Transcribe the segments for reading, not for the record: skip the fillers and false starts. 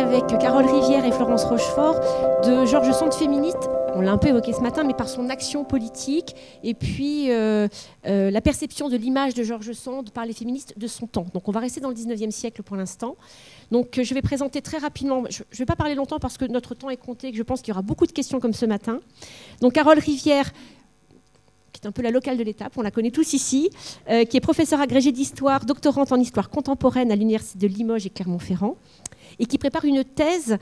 avec Carole Rivière et Florence Rochefort de George Sand féministe. On l'a un peu évoqué ce matin, mais par son action politique et puis la perception de l'image de George Sand par les féministes de son temps. Donc on va rester dans le 19e siècle pour l'instant. Donc je vais présenter très rapidement, je ne vais pas parler longtemps parce que notre temps est compté et que je pense qu'il y aura beaucoup de questions comme ce matin. Donc Carole Rivière, qui est un peu la locale de l'étape, on la connaît tous ici, qui est professeure agrégée d'histoire, doctorante en histoire contemporaine à l'université de Limoges et Clermont-Ferrand, et qui prépare une thèse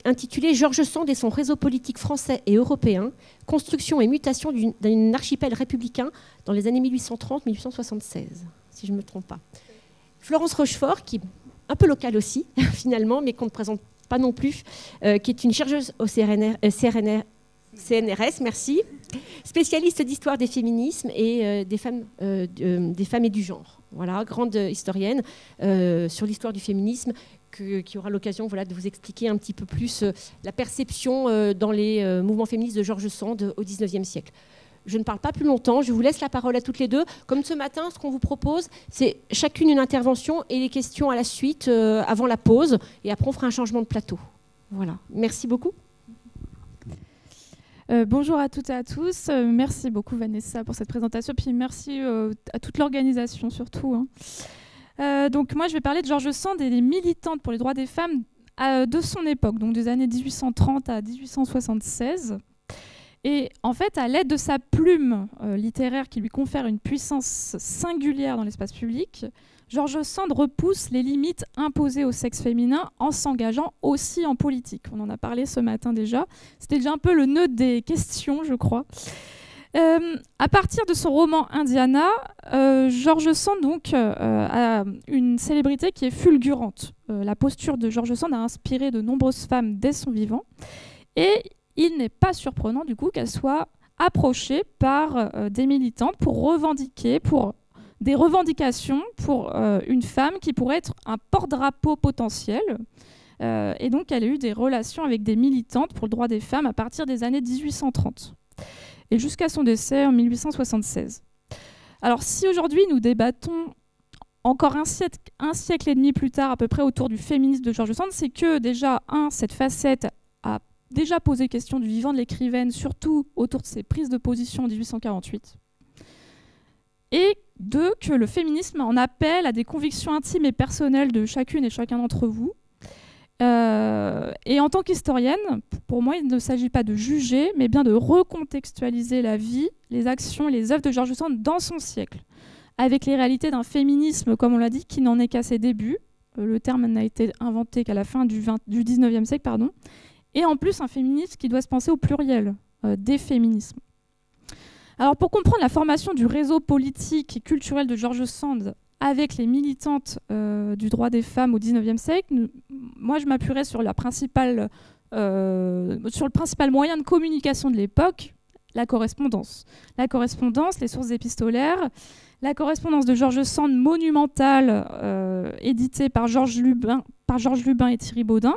intitulée « George Sand et son réseau politique français et européen, construction et mutation d'un archipel républicain dans les années 1830-1876 », si je ne me trompe pas. Florence Rochefort, qui est un peu locale aussi, finalement, mais qu'on ne présente pas non plus, qui est une chercheuse au CNRS, merci, spécialiste d'histoire des féminismes et des femmes et du genre. Voilà, grande historienne sur l'histoire du féminisme, qui aura l'occasion de vous expliquer un petit peu plus la perception dans les mouvements féministes de George Sand au XIXe siècle. Je ne parle pas plus longtemps, je vous laisse la parole à toutes les deux. Comme ce matin, ce qu'on vous propose, c'est chacune une intervention et les questions à la suite avant la pause. Et après, on fera un changement de plateau. Voilà, merci beaucoup. Bonjour à toutes et à tous. Merci beaucoup Vanessa pour cette présentation. Puis merci à toute l'organisation surtout. Donc moi je vais parler de George Sand et des militantes pour les droits des femmes de son époque, donc des années 1830 à 1876. Et en fait, à l'aide de sa plume littéraire qui lui confère une puissance singulière dans l'espace public, George Sand repousse les limites imposées au sexe féminin en s'engageant aussi en politique. On en a parlé ce matin déjà. C'était déjà un peu le nœud des questions, je crois. À partir de son roman Indiana, George Sand donc, a une célébrité qui est fulgurante. La posture de George Sand a inspiré de nombreuses femmes dès son vivant. Et il n'est pas surprenant du coup qu'elle soit approchée par des militantes pour revendiquer, pour des revendications pour une femme qui pourrait être un porte-drapeau potentiel. Et donc, elle a eu des relations avec des militantes pour le droit des femmes à partir des années 1830 et jusqu'à son décès en 1876. Alors, si aujourd'hui nous débattons encore un siècle et demi plus tard, à peu près autour du féminisme de George Sand, c'est que déjà, cette facette a déjà posé question du vivant de l'écrivaine, surtout autour de ses prises de position en 1848. Et deux, que le féminisme en appelle à des convictions intimes et personnelles de chacune et chacun d'entre vous. Et en tant qu'historienne, pour moi, il ne s'agit pas de juger, mais bien de recontextualiser la vie, les actions et les œuvres de George Sand dans son siècle, avec les réalités d'un féminisme, comme on l'a dit, qui n'en est qu'à ses débuts. Le terme n'a été inventé qu'à la fin du 19e siècle, pardon. Et en plus, un féminisme qui doit se penser au pluriel, des féminismes. Alors pour comprendre la formation du réseau politique et culturel de George Sand avec les militantes du droit des femmes au XIXe siècle, moi je m'appuierai sur le principal moyen de communication de l'époque, la correspondance. La correspondance, les sources épistolaires, la correspondance de George Sand monumentale, éditée par Georges Lubin et Thierry Baudin,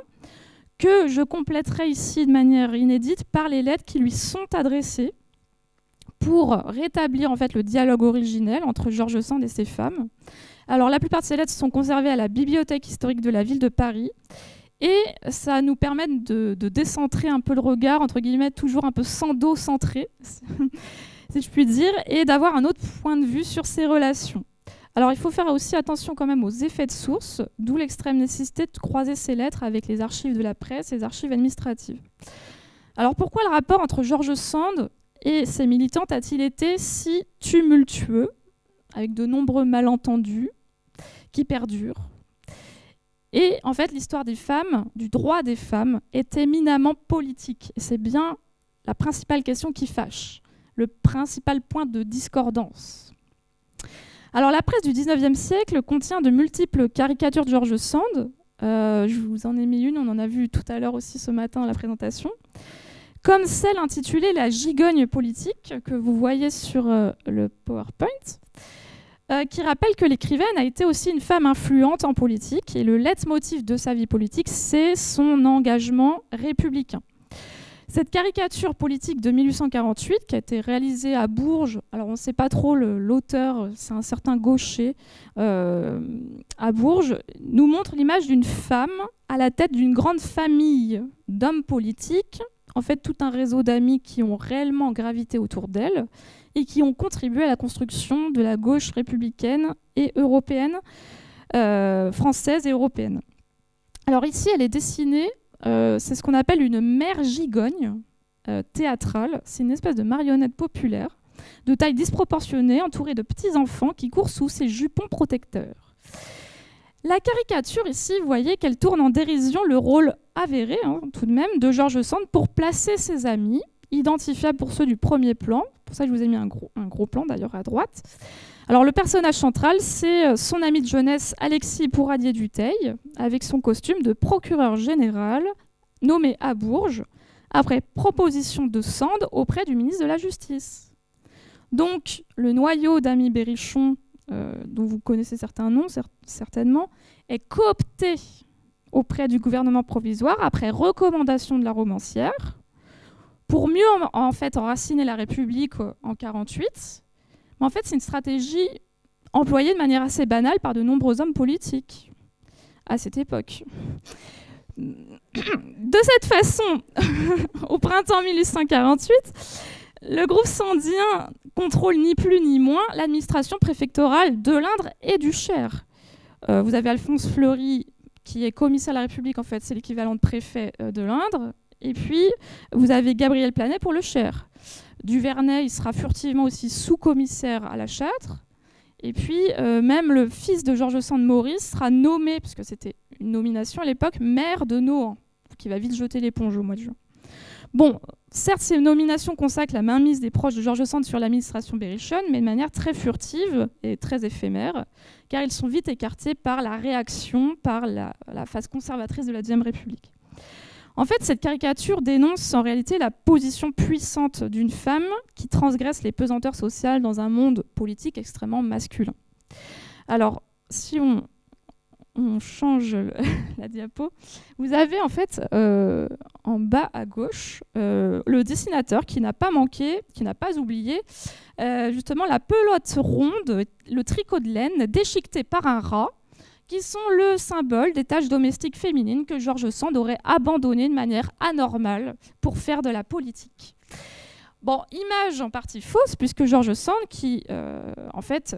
que je compléterai ici de manière inédite par les lettres qui lui sont adressées pour rétablir en fait le dialogue originel entre George Sand et ses femmes. Alors la plupart de ces lettres sont conservées à la Bibliothèque historique de la ville de Paris et ça nous permet de décentrer un peu le regard, entre guillemets, toujours un peu sando-centré, si je puis dire, et d'avoir un autre point de vue sur ces relations. Alors il faut faire aussi attention quand même aux effets de source, d'où l'extrême nécessité de croiser ces lettres avec les archives de la presse et les archives administratives. Alors pourquoi le rapport entre George Sand et ses militantes a-t-il été si tumultueux, avec de nombreux malentendus qui perdurent? Et en fait, l'histoire des femmes, du droit des femmes, est éminemment politique. Et c'est bien la principale question qui fâche, le principal point de discordance. Alors la presse du XIXe siècle contient de multiples caricatures de George Sand. Je vous en ai mis une, on en a vu tout à l'heure aussi ce matin à la présentation. Comme celle intitulée « La gigogne politique » que vous voyez sur le PowerPoint, qui rappelle que l'écrivaine a été aussi une femme influente en politique et le leitmotiv de sa vie politique, c'est son engagement républicain. Cette caricature politique de 1848, qui a été réalisée à Bourges, alors on ne sait pas trop l'auteur, c'est un certain Gaucher, à Bourges, nous montre l'image d'une femme à la tête d'une grande famille d'hommes politiques, en fait tout un réseau d'amis qui ont réellement gravité autour d'elle et qui ont contribué à la construction de la gauche républicaine et européenne, française et européenne. Alors ici, elle est dessinée, c'est ce qu'on appelle une mère gigogne théâtrale. C'est une espèce de marionnette populaire de taille disproportionnée, entourée de petits-enfants qui courent sous ses jupons protecteurs. La caricature ici, vous voyez qu'elle tourne en dérision le rôle avéré, tout de même, de George Sand pour placer ses amis, identifiables pour ceux du premier plan. Pour ça, je vous ai mis un gros plan d'ailleurs à droite. Alors le personnage central, c'est son ami de jeunesse Alexis Pourradier-Dutheil, avec son costume de procureur général, nommé à Bourges, après proposition de Sand auprès du ministre de la Justice. Donc le noyau d'Amy Berrichon, dont vous connaissez certains noms certainement, est coopté auprès du gouvernement provisoire après recommandation de la romancière, pour mieux en fait enraciner la République en 1948. Mais en fait, c'est une stratégie employée de manière assez banale par de nombreux hommes politiques à cette époque. De cette façon, au printemps 1848, le groupe sandien contrôle ni plus ni moins l'administration préfectorale de l'Indre et du Cher. Vous avez Alphonse Fleury, qui est commissaire de la République, en fait, c'est l'équivalent de préfet de l'Indre. Et puis, vous avez Gabriel Planet pour le Cher. Duvernay, il sera furtivement aussi sous-commissaire à la Châtre. Et puis, même le fils de George Sand, Maurice, sera nommé, puisque c'était une nomination à l'époque, maire de Nohant, qui va vite jeter l'éponge au mois de juin. Bon, certes, ces nominations consacrent la mainmise des proches de George Sand sur l'administration Berrichon, mais de manière très furtive et très éphémère, car ils sont vite écartés par la réaction, par la phase conservatrice de la Deuxième République. En fait, cette caricature dénonce en réalité la position puissante d'une femme qui transgresse les pesanteurs sociales dans un monde politique extrêmement masculin. Alors, si on change la diapo, vous avez en fait en bas à gauche le dessinateur qui n'a pas manqué, qui n'a pas oublié justement la pelote ronde, le tricot de laine déchiqueté par un rat, qui sont le symbole des tâches domestiques féminines que George Sand aurait abandonnées de manière anormale pour faire de la politique. Bon, image en partie fausse, puisque George Sand, qui en fait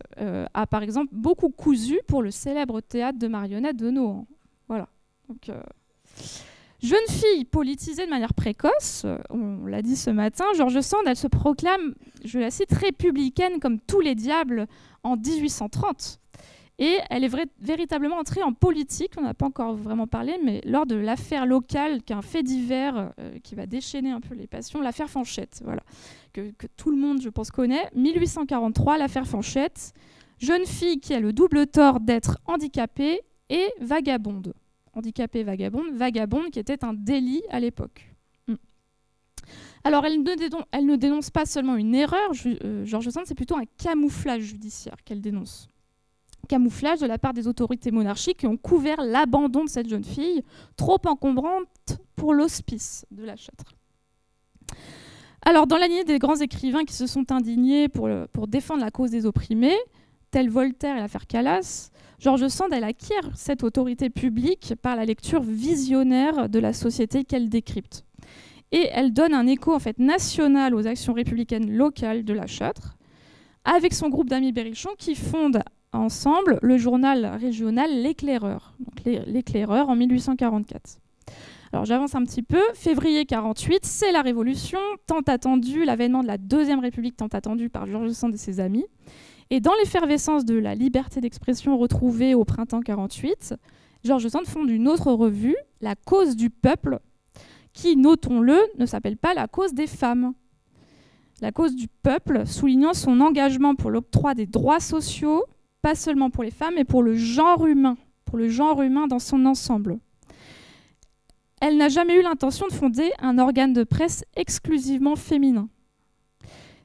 a par exemple beaucoup cousu pour le célèbre théâtre de marionnettes de Nohant. Voilà. Donc, jeune fille politisée de manière précoce, on l'a dit ce matin, George Sand, elle se proclame, je la cite, républicaine comme tous les diables en 1830. Et elle est véritablement entrée en politique, on n'a pas encore vraiment parlé, mais lors de l'affaire locale, qui est un fait divers qui va déchaîner un peu les passions, l'affaire Fanchette, voilà, que tout le monde, je pense, connaît. 1843, l'affaire Fanchette, jeune fille qui a le double tort d'être handicapée et vagabonde. Handicapée, vagabonde qui était un délit à l'époque. Alors, elle ne dénonce pas seulement une erreur, George Sand, c'est plutôt un camouflage judiciaire qu'elle dénonce. Camouflage de la part des autorités monarchiques qui ont couvert l'abandon de cette jeune fille, trop encombrante pour l'hospice de la Châtre. Alors, dans la lignée des grands écrivains qui se sont indignés pour défendre la cause des opprimés, tels Voltaire et l'affaire Calas, George Sand, elle acquiert cette autorité publique par la lecture visionnaire de la société qu'elle décrypte. Et elle donne un écho en fait, national aux actions républicaines locales de la Châtre, avec son groupe d'amis Berrichon qui fonde ensemble le journal régional L'Éclaireur, donc L'Éclaireur en 1844. Alors j'avance un petit peu, février 48, c'est la Révolution, tant attendue, l'avènement de la Deuxième République tant attendue par George Sand et ses amis. Et dans l'effervescence de la liberté d'expression retrouvée au printemps 48, George Sand fonde une autre revue, La Cause du Peuple, qui, notons-le, ne s'appelle pas La Cause des femmes. La Cause du Peuple, soulignant son engagement pour l'octroi des droits sociaux, pas seulement pour les femmes, mais pour le genre humain dans son ensemble. Elle n'a jamais eu l'intention de fonder un organe de presse exclusivement féminin.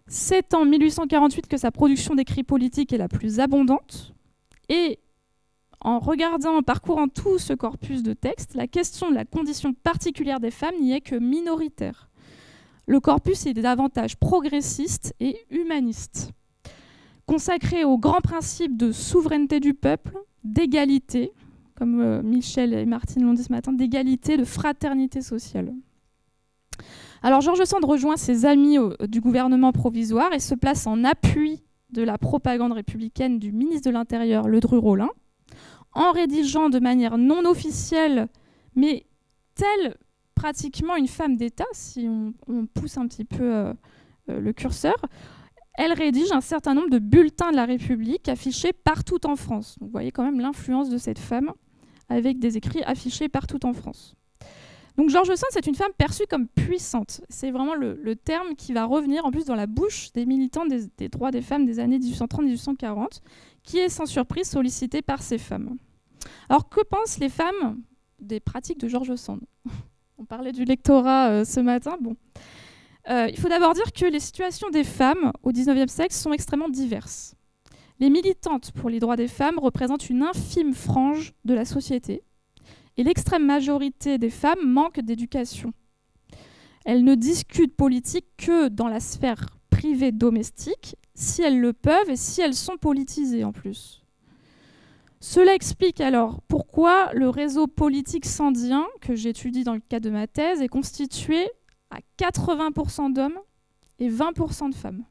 C'est en 1848 que sa production d'écrits politiques est la plus abondante. Et en parcourant tout ce corpus de textes, la question de la condition particulière des femmes n'y est que minoritaire. le corpus est davantage progressiste et humaniste, consacré aux grands principes de souveraineté du peuple, d'égalité, comme Michel et Martine l'ont dit ce matin, d'égalité, de fraternité sociale. Alors George Sand rejoint ses amis du gouvernement provisoire et se place en appui de la propagande républicaine du ministre de l'Intérieur, Ledru-Rollin, en rédigeant de manière non officielle, mais telle pratiquement une femme d'État, si on pousse un petit peu le curseur, elle rédige un certain nombre de bulletins de la République affichés partout en France. Donc, vous voyez quand même l'influence de cette femme avec des écrits affichés partout en France. Donc George Sand, c'est une femme perçue comme puissante. C'est vraiment le terme qui va revenir en plus dans la bouche des militants des droits des femmes des années 1830-1840, qui est sans surprise sollicitée par ces femmes. Alors que pensent les femmes des pratiques de George Sand? On parlait du lectorat ce matin. Bon. Il faut d'abord dire que les situations des femmes au XIXe siècle sont extrêmement diverses. Les militantes pour les droits des femmes représentent une infime frange de la société et l'extrême majorité des femmes manquent d'éducation. Elles ne discutent politique que dans la sphère privée domestique, si elles le peuvent et si elles sont politisées en plus. Cela explique alors pourquoi le réseau politique sandien, que j'étudie dans le cadre de ma thèse, est constitué à 80% d'hommes et 20% de femmes.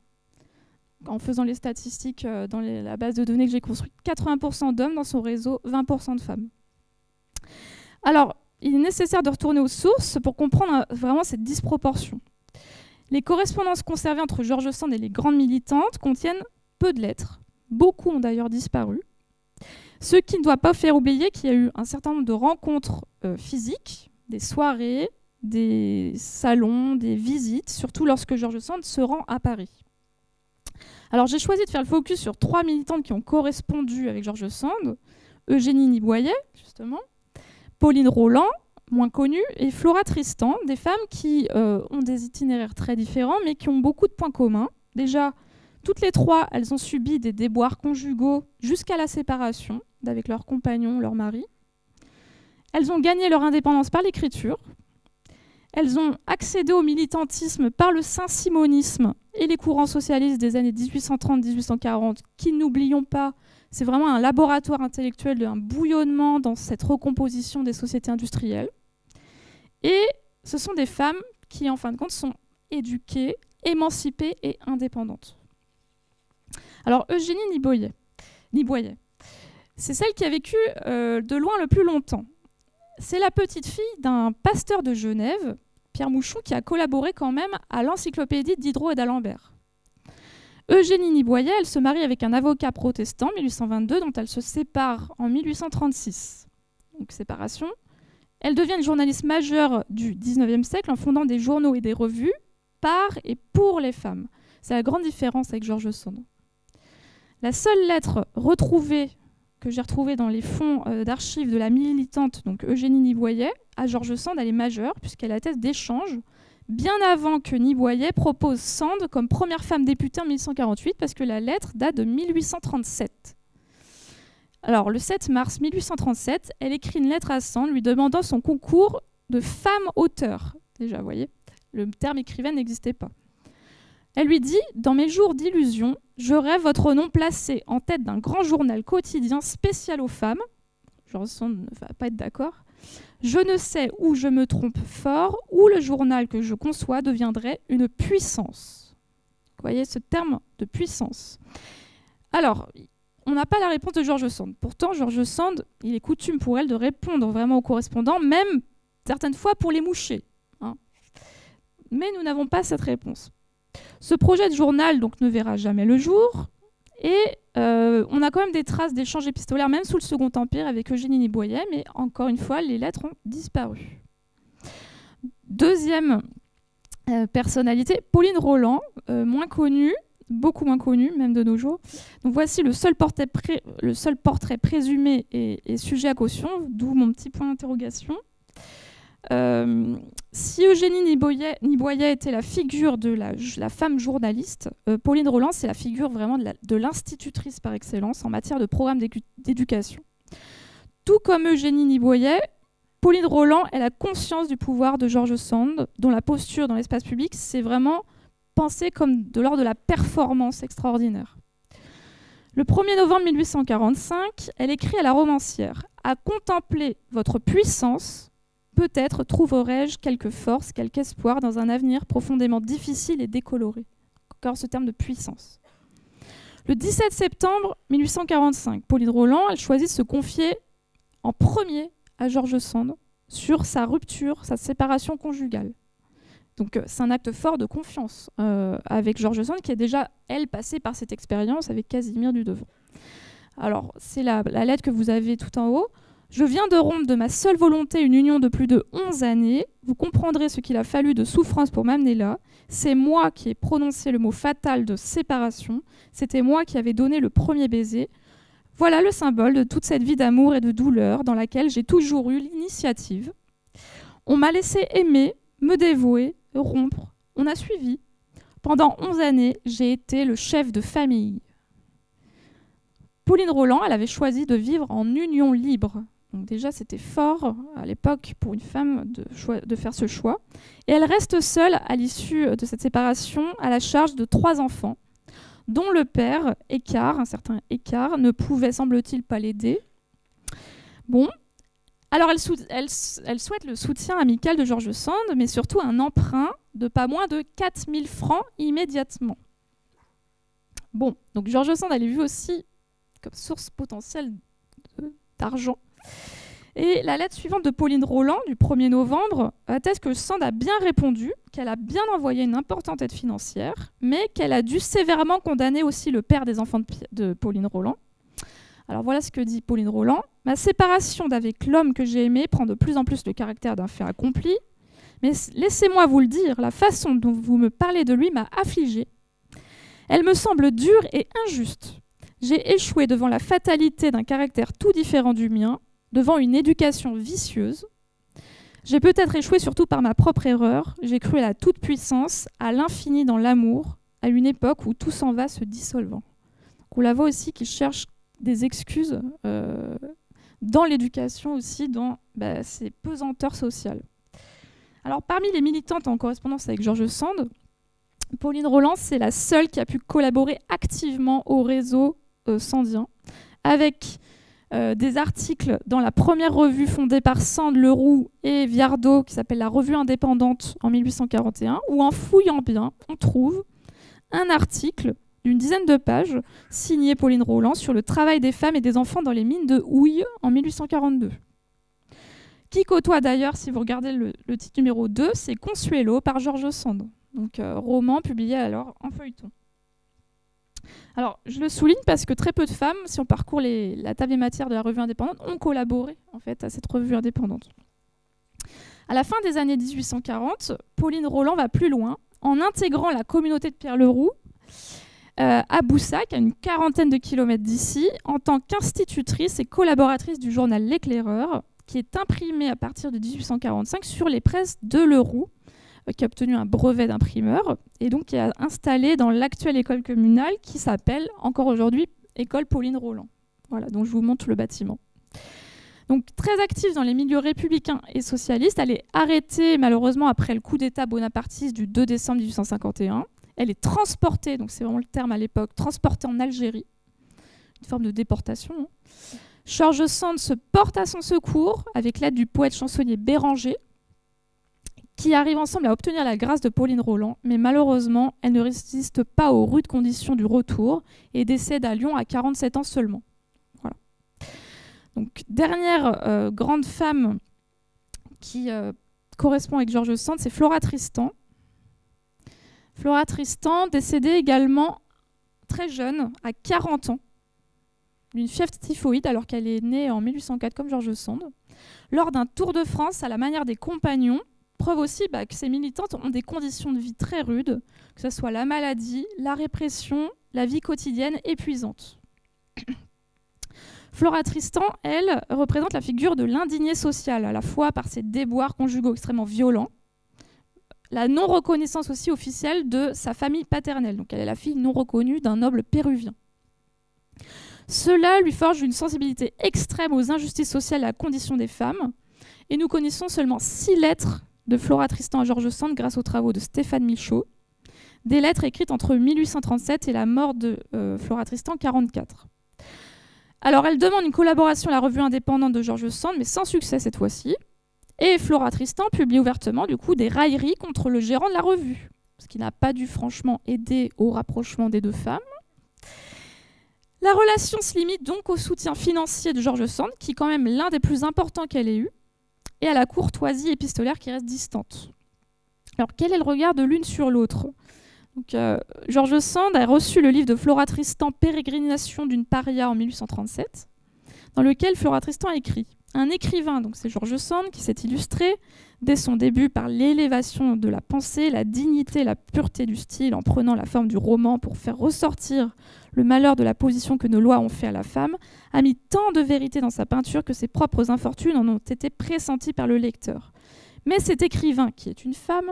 En faisant les statistiques dans la base de données que j'ai construite, 80% d'hommes dans son réseau, 20% de femmes. Alors, il est nécessaire de retourner aux sources pour comprendre vraiment cette disproportion. Les correspondances conservées entre George Sand et les grandes militantes contiennent peu de lettres. Beaucoup ont d'ailleurs disparu. Ce qui ne doit pas faire oublier qu'il y a eu un certain nombre de rencontres physiques, des soirées, des salons, des visites, surtout lorsque George Sand se rend à Paris. Alors j'ai choisi de faire le focus sur 3 militantes qui ont correspondu avec George Sand, Eugénie Niboyet, justement, Pauline Rolland, moins connue, et Flora Tristan, des femmes qui ont des itinéraires très différents, mais qui ont beaucoup de points communs. Déjà, toutes les 3, elles ont subi des déboires conjugaux jusqu'à la séparation d'avec leurs compagnons, leurs maris. Elles ont gagné leur indépendance par l'écriture. Elles ont accédé au militantisme par le saint-simonisme et les courants socialistes des années 1830-1840, qui, n'oublions pas, c'est vraiment un laboratoire intellectuel d'un bouillonnement dans cette recomposition des sociétés industrielles. Et ce sont des femmes qui, en fin de compte, sont éduquées, émancipées et indépendantes. Alors, Eugénie Niboyet, c'est celle qui a vécu de loin le plus longtemps. C'est la petite fille d'un pasteur de Genève, Pierre Mouchon, qui a collaboré quand même à l'encyclopédie Diderot et d'Alembert. Eugénie Niboyet, elle se marie avec un avocat protestant en 1822, dont elle se sépare en 1836. Donc séparation. Elle devient une journaliste majeure du XIXe siècle en fondant des journaux et des revues par et pour les femmes. C'est la grande différence avec George Sand. La seule lettre retrouvée que j'ai retrouvée dans les fonds d'archives de la militante, donc Eugénie Niboyet, à George Sand, elle est majeure, puisqu'elle atteste d'échanges bien avant que Niboyet propose Sand comme première femme députée en 1848, parce que la lettre date de 1837. Alors, le 7 mars 1837, elle écrit une lettre à Sand lui demandant son concours de femme auteur. Déjà, vous voyez, le terme écrivaine n'existait pas. Elle lui dit « Dans mes jours d'illusion, je rêve votre nom placé en tête d'un grand journal quotidien spécial aux femmes. » George Sand ne va pas être d'accord. « Je ne sais où je me trompe fort, où le journal que je conçois deviendrait une puissance. » Vous voyez ce terme de puissance. Alors, on n'a pas la réponse de George Sand. Pourtant, George Sand, il est coutume pour elle de répondre vraiment aux correspondants, même certaines fois pour les moucher. Hein. Mais nous n'avons pas cette réponse. Ce projet de journal donc, ne verra jamais le jour. Et on a quand même des traces d'échanges épistolaires, même sous le Second Empire, avec Eugénie Niboyet, mais encore une fois, les lettres ont disparu. Deuxième personnalité, Pauline Rolland, moins connue, beaucoup moins connue, même de nos jours. Donc voici le seul portrait présumé et sujet à caution, d'où mon petit point d'interrogation. Si Eugénie Niboyet était la figure de la femme journaliste, Pauline Rolland, c'est la figure vraiment de l'institutrice par excellence en matière de programme d'éducation. Tout comme Eugénie Niboyet, Pauline Roland, elle a conscience du pouvoir de George Sand, dont la posture dans l'espace public, c'est vraiment pensé comme de l'ordre de la performance extraordinaire. Le 1er novembre 1845, elle écrit à la romancière « À contempler votre puissance, peut-être trouverai-je quelque force, quelque espoir dans un avenir profondément difficile et décoloré. » Encore ce terme de puissance. Le 17 septembre 1845, Pauline Roland, elle choisit de se confier en premier à George Sand sur sa rupture, sa séparation conjugale. Donc c'est un acte fort de confiance avec George Sand qui a déjà, elle, passé par cette expérience avec Casimir Dudevant. Alors, c'est la lettre que vous avez tout en haut. « Je viens de rompre de ma seule volonté une union de plus de 11 années. Vous comprendrez ce qu'il a fallu de souffrance pour m'amener là. C'est moi qui ai prononcé le mot fatal de séparation. C'était moi qui avais donné le premier baiser. Voilà le symbole de toute cette vie d'amour et de douleur dans laquelle j'ai toujours eu l'initiative. On m'a laissé aimer, me dévouer, rompre. On a suivi. Pendant 11 années, j'ai été le chef de famille. » Pauline Roland, elle avait choisi de vivre en union libre. Donc déjà, c'était fort à l'époque pour une femme de faire ce choix. Et elle reste seule à l'issue de cette séparation à la charge de 3 enfants, dont le père, Écart, un certain Écart, ne pouvait, semble-t-il, pas l'aider. Bon. Alors, elle souhaite le soutien amical de George Sand, mais surtout un emprunt de pas moins de 4 000 francs immédiatement. Bon, donc George Sand, elle est vue aussi comme source potentielle d'argent. Et la lettre suivante de Pauline Roland, du 1er novembre, atteste que Sand a bien répondu, qu'elle a bien envoyé une importante aide financière, mais qu'elle a dû sévèrement condamner aussi le père des enfants de Pauline Roland. Alors voilà ce que dit Pauline Roland. « Ma séparation d'avec l'homme que j'ai aimé prend de plus en plus le caractère d'un fait accompli, mais laissez-moi vous le dire, la façon dont vous me parlez de lui m'a affligée. Elle me semble dure et injuste. J'ai échoué devant la fatalité d'un caractère tout différent du mien, devant une éducation vicieuse. J'ai peut-être échoué surtout par ma propre erreur. J'ai cru à la toute-puissance, à l'infini dans l'amour, à une époque où tout s'en va se dissolvant. » On la voit aussi qui cherche des excuses dans l'éducation aussi, dans ces pesanteurs sociales. Alors, parmi les militantes en correspondance avec George Sand, Pauline Roland, c'est la seule qui a pu collaborer activement au réseau sandien, avec des articles dans la première revue fondée par Sand, Leroux et Viardot, qui s'appelle la Revue indépendante en 1841, où en fouillant bien, on trouve un article d'une dizaine de pages, signé Pauline Roland, sur le travail des femmes et des enfants dans les mines de houille en 1842. Qui côtoie d'ailleurs, si vous regardez le titre numéro 2, c'est Consuelo par George Sand, donc roman publié alors en feuilleton. Alors, je le souligne parce que très peu de femmes, si on parcourt la table des matières de la revue indépendante, ont collaboré en fait, à cette revue indépendante. À la fin des années 1840, Pauline Roland va plus loin en intégrant la communauté de Pierre Leroux à Boussac, à une quarantaine de kilomètres d'ici, en tant qu'institutrice et collaboratrice du journal L'Éclaireur, qui est imprimé à partir de 1845 sur les presses de Leroux, qui a obtenu un brevet d'imprimeur, et donc qui est installé dans l'actuelle école communale qui s'appelle, encore aujourd'hui, École Pauline Roland. Voilà, donc je vous montre le bâtiment. Donc très active dans les milieux républicains et socialistes, elle est arrêtée malheureusement après le coup d'État bonapartiste du 2 décembre 1851. Elle est transportée, donc c'est vraiment le terme à l'époque, transportée en Algérie, une forme de déportation. Hein. George Sand se porte à son secours avec l'aide du poète chansonnier Béranger, qui arrivent ensemble à obtenir la grâce de Pauline Roland, mais malheureusement, elle ne résiste pas aux rudes conditions du retour et décède à Lyon à 47 ans seulement. Voilà. Donc, dernière grande femme qui correspond avec George Sand, c'est Flora Tristan. Flora Tristan, décédée également très jeune, à 40 ans, d'une fièvre typhoïde, alors qu'elle est née en 1804 comme George Sand, lors d'un tour de France à la manière des compagnons. Preuve aussi que ces militantes ont des conditions de vie très rudes, que ce soit la maladie, la répression, la vie quotidienne épuisante. Flora Tristan, elle, représente la figure de l'indigné social, à la fois par ses déboires conjugaux extrêmement violents, la non-reconnaissance aussi officielle de sa famille paternelle. Donc elle est la fille non reconnue d'un noble péruvien. Cela lui forge une sensibilité extrême aux injustices sociales et à la condition des femmes. Et nous connaissons seulement 6 lettres de Flora Tristan à George Sand grâce aux travaux de Stéphane Michaud, des lettres écrites entre 1837 et la mort de Flora Tristan, 1944. Alors, elle demande une collaboration à la revue indépendante de George Sand, mais sans succès cette fois-ci. Et Flora Tristan publie ouvertement, du coup, des railleries contre le gérant de la revue, ce qui n'a pas dû franchement aider au rapprochement des deux femmes. La relation se limite donc au soutien financier de George Sand, qui est quand même l'un des plus importants qu'elle ait eu, et à la courtoisie épistolaire qui reste distante. Alors, quel est le regard de l'une sur l'autre ? George Sand a reçu le livre de Flora Tristan, Pérégrination d'une paria en 1837, dans lequel Flora Tristan a écrit « Un écrivain, donc c'est George Sand, qui s'est illustré dès son début par l'élévation de la pensée, la dignité, la pureté du style, en prenant la forme du roman pour faire ressortir le malheur de la position que nos lois ont fait à la femme, a mis tant de vérité dans sa peinture que ses propres infortunes en ont été pressenties par le lecteur. Mais cet écrivain, qui est une femme,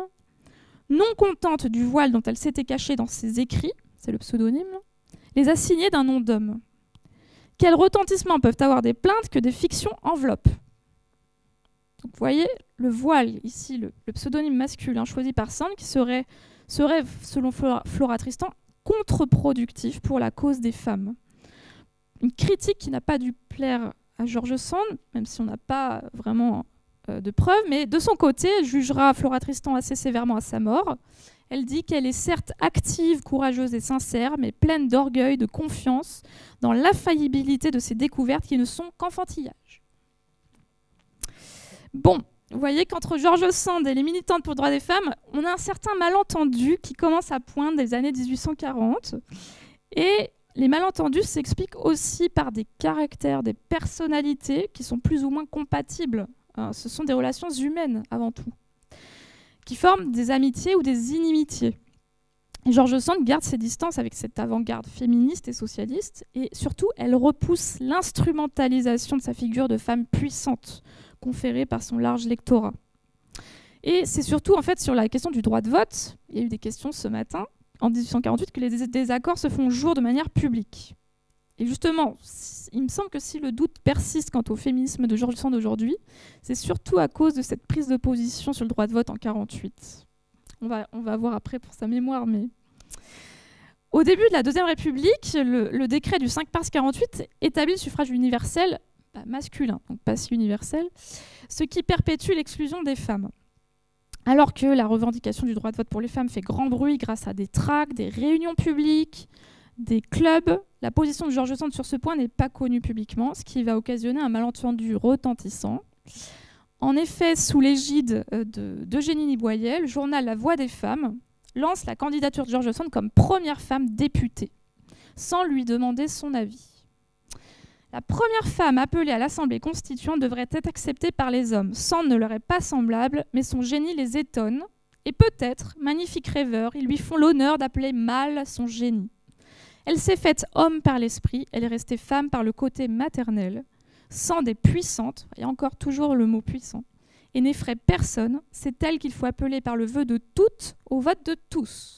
non contente du voile dont elle s'était cachée dans ses écrits, c'est le pseudonyme, les a signés d'un nom d'homme. Quel retentissement peuvent avoir des plaintes que des fictions enveloppent ? Donc, vous voyez, le voile, ici, le pseudonyme masculin choisi par Sand, qui serait selon Flora Tristan, contre-productif pour la cause des femmes. Une critique qui n'a pas dû plaire à George Sand, même si on n'a pas vraiment de preuves, mais de son côté, elle jugera Flora Tristan assez sévèrement à sa mort. Elle dit qu'elle est certes active, courageuse et sincère, mais pleine d'orgueil, de confiance dans l'infaillibilité de ses découvertes qui ne sont qu'enfantillage. Bon, vous voyez qu'entre George Sand et les militantes pour le droit des femmes, on a un certain malentendu qui commence à poindre des années 1840. Et les malentendus s'expliquent aussi par des caractères, des personnalités qui sont plus ou moins compatibles. Ce sont des relations humaines avant tout, qui forment des amitiés ou des inimitiés. Et George Sand garde ses distances avec cette avant-garde féministe et socialiste, et surtout, elle repousse l'instrumentalisation de sa figure de femme puissante, conférée par son large lectorat. Et c'est surtout, en fait, sur la question du droit de vote, il y a eu des questions ce matin, en 1848, que les désaccords se font jour de manière publique. Et justement, il me semble que si le doute persiste quant au féminisme de George Sand aujourd'hui, c'est surtout à cause de cette prise de position sur le droit de vote en 1948. On va voir après pour sa mémoire, mais... Au début de la Deuxième République, le décret du 5 mars 1948 établit le suffrage universel masculin, donc pas si universel, ce qui perpétue l'exclusion des femmes. Alors que la revendication du droit de vote pour les femmes fait grand bruit grâce à des tracts, des réunions publiques, des clubs, la position de George Sand sur ce point n'est pas connue publiquement, ce qui va occasionner un malentendu retentissant. En effet, sous l'égide d'Eugénie Niboyet, le journal La Voix des femmes lance la candidature de George Sand comme première femme députée, sans lui demander son avis. La première femme appelée à l'Assemblée constituante devrait être acceptée par les hommes. Sand ne leur est pas semblable, mais son génie les étonne, et peut-être, magnifique rêveur, ils lui font l'honneur d'appeler mâle son génie. Elle s'est faite homme par l'esprit, elle est restée femme par le côté maternel. Sand est puissante, il y a encore toujours le mot puissant, et n'effraie personne, c'est elle qu'il faut appeler par le vœu de toutes au vote de tous.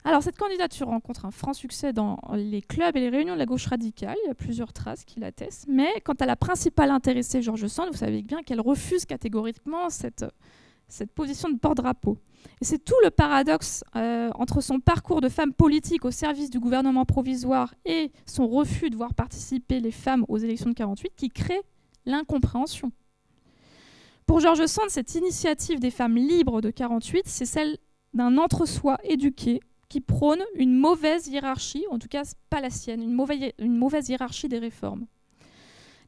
Alors cette candidature rencontre un franc succès dans les clubs et les réunions de la gauche radicale, il y a plusieurs traces qui l'attestent, mais quant à la principale intéressée, George Sand, vous savez bien qu'elle refuse catégoriquement cette position de porte-drapeau. Et c'est tout le paradoxe entre son parcours de femme politique au service du gouvernement provisoire et son refus de voir participer les femmes aux élections de 1948 qui crée l'incompréhension. Pour George Sand, cette initiative des femmes libres de 1948, c'est celle d'un entre-soi éduqué qui prône une mauvaise hiérarchie, en tout cas pas la sienne, une mauvaise hiérarchie des réformes.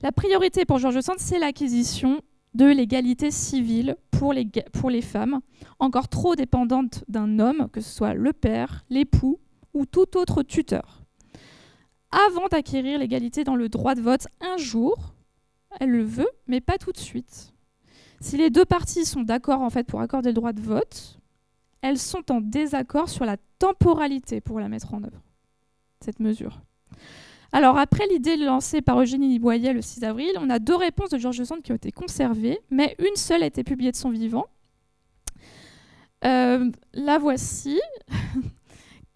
La priorité pour George Sand, c'est l'acquisition de l'égalité civile pour les femmes, encore trop dépendantes d'un homme, que ce soit le père, l'époux ou tout autre tuteur. Avant d'acquérir l'égalité dans le droit de vote un jour, elle le veut, mais pas tout de suite. Si les deux parties sont d'accord en fait, pour accorder le droit de vote, elles sont en désaccord sur la temporalité pour la mettre en œuvre, cette mesure. Alors après l'idée lancée par Eugénie Niboyet le 6 avril, on a deux réponses de George Sand qui ont été conservées, mais une seule a été publiée de son vivant. La voici.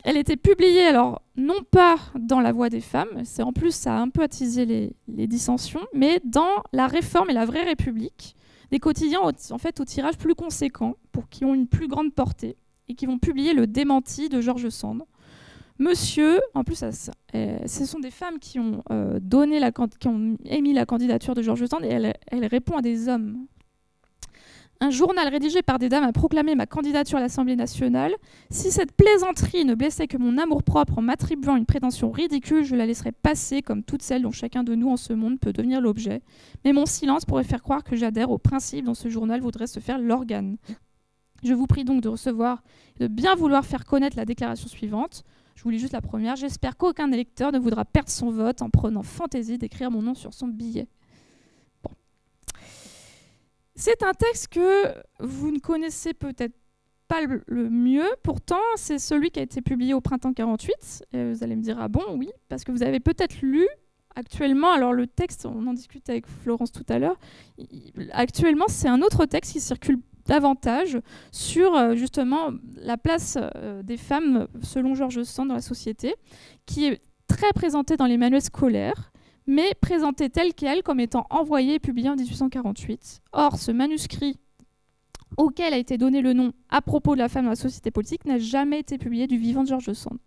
Elle était publiée, alors, non pas dans La Voix des femmes, c'est en plus, ça a un peu attisé les dissensions, mais dans La Réforme et La Vraie République, des quotidiens en fait, au tirage plus conséquent, qui ont une plus grande portée, et qui vont publier le démenti de George Sand. Monsieur, en plus, ce sont des femmes qui ont, qui ont émis la candidature de George Sand, et elle répond à des hommes. Un journal rédigé par des dames a proclamé ma candidature à l'Assemblée nationale. Si cette plaisanterie ne blessait que mon amour-propre en m'attribuant une prétention ridicule, je la laisserais passer comme toutes celles dont chacun de nous en ce monde peut devenir l'objet. Mais mon silence pourrait faire croire que j'adhère au principe dont ce journal voudrait se faire l'organe. Je vous prie donc de recevoir et de bien vouloir faire connaître la déclaration suivante. Je vous lis juste la première. J'espère qu'aucun électeur ne voudra perdre son vote en prenant fantaisie d'écrire mon nom sur son billet. C'est un texte que vous ne connaissez peut-être pas le mieux, pourtant c'est celui qui a été publié au printemps 48. Et vous allez me dire, ah bon, oui, parce que vous avez peut-être lu actuellement, alors le texte, on en discutait avec Florence tout à l'heure, actuellement c'est un autre texte qui circule davantage sur justement la place des femmes selon George Sand dans la société, qui est très présentée dans les manuels scolaires, mais présentée telle qu'elle comme étant envoyée et publiée en 1848. Or, ce manuscrit auquel a été donné le nom à propos de la femme dans la société politique n'a jamais été publié du vivant de George Sand.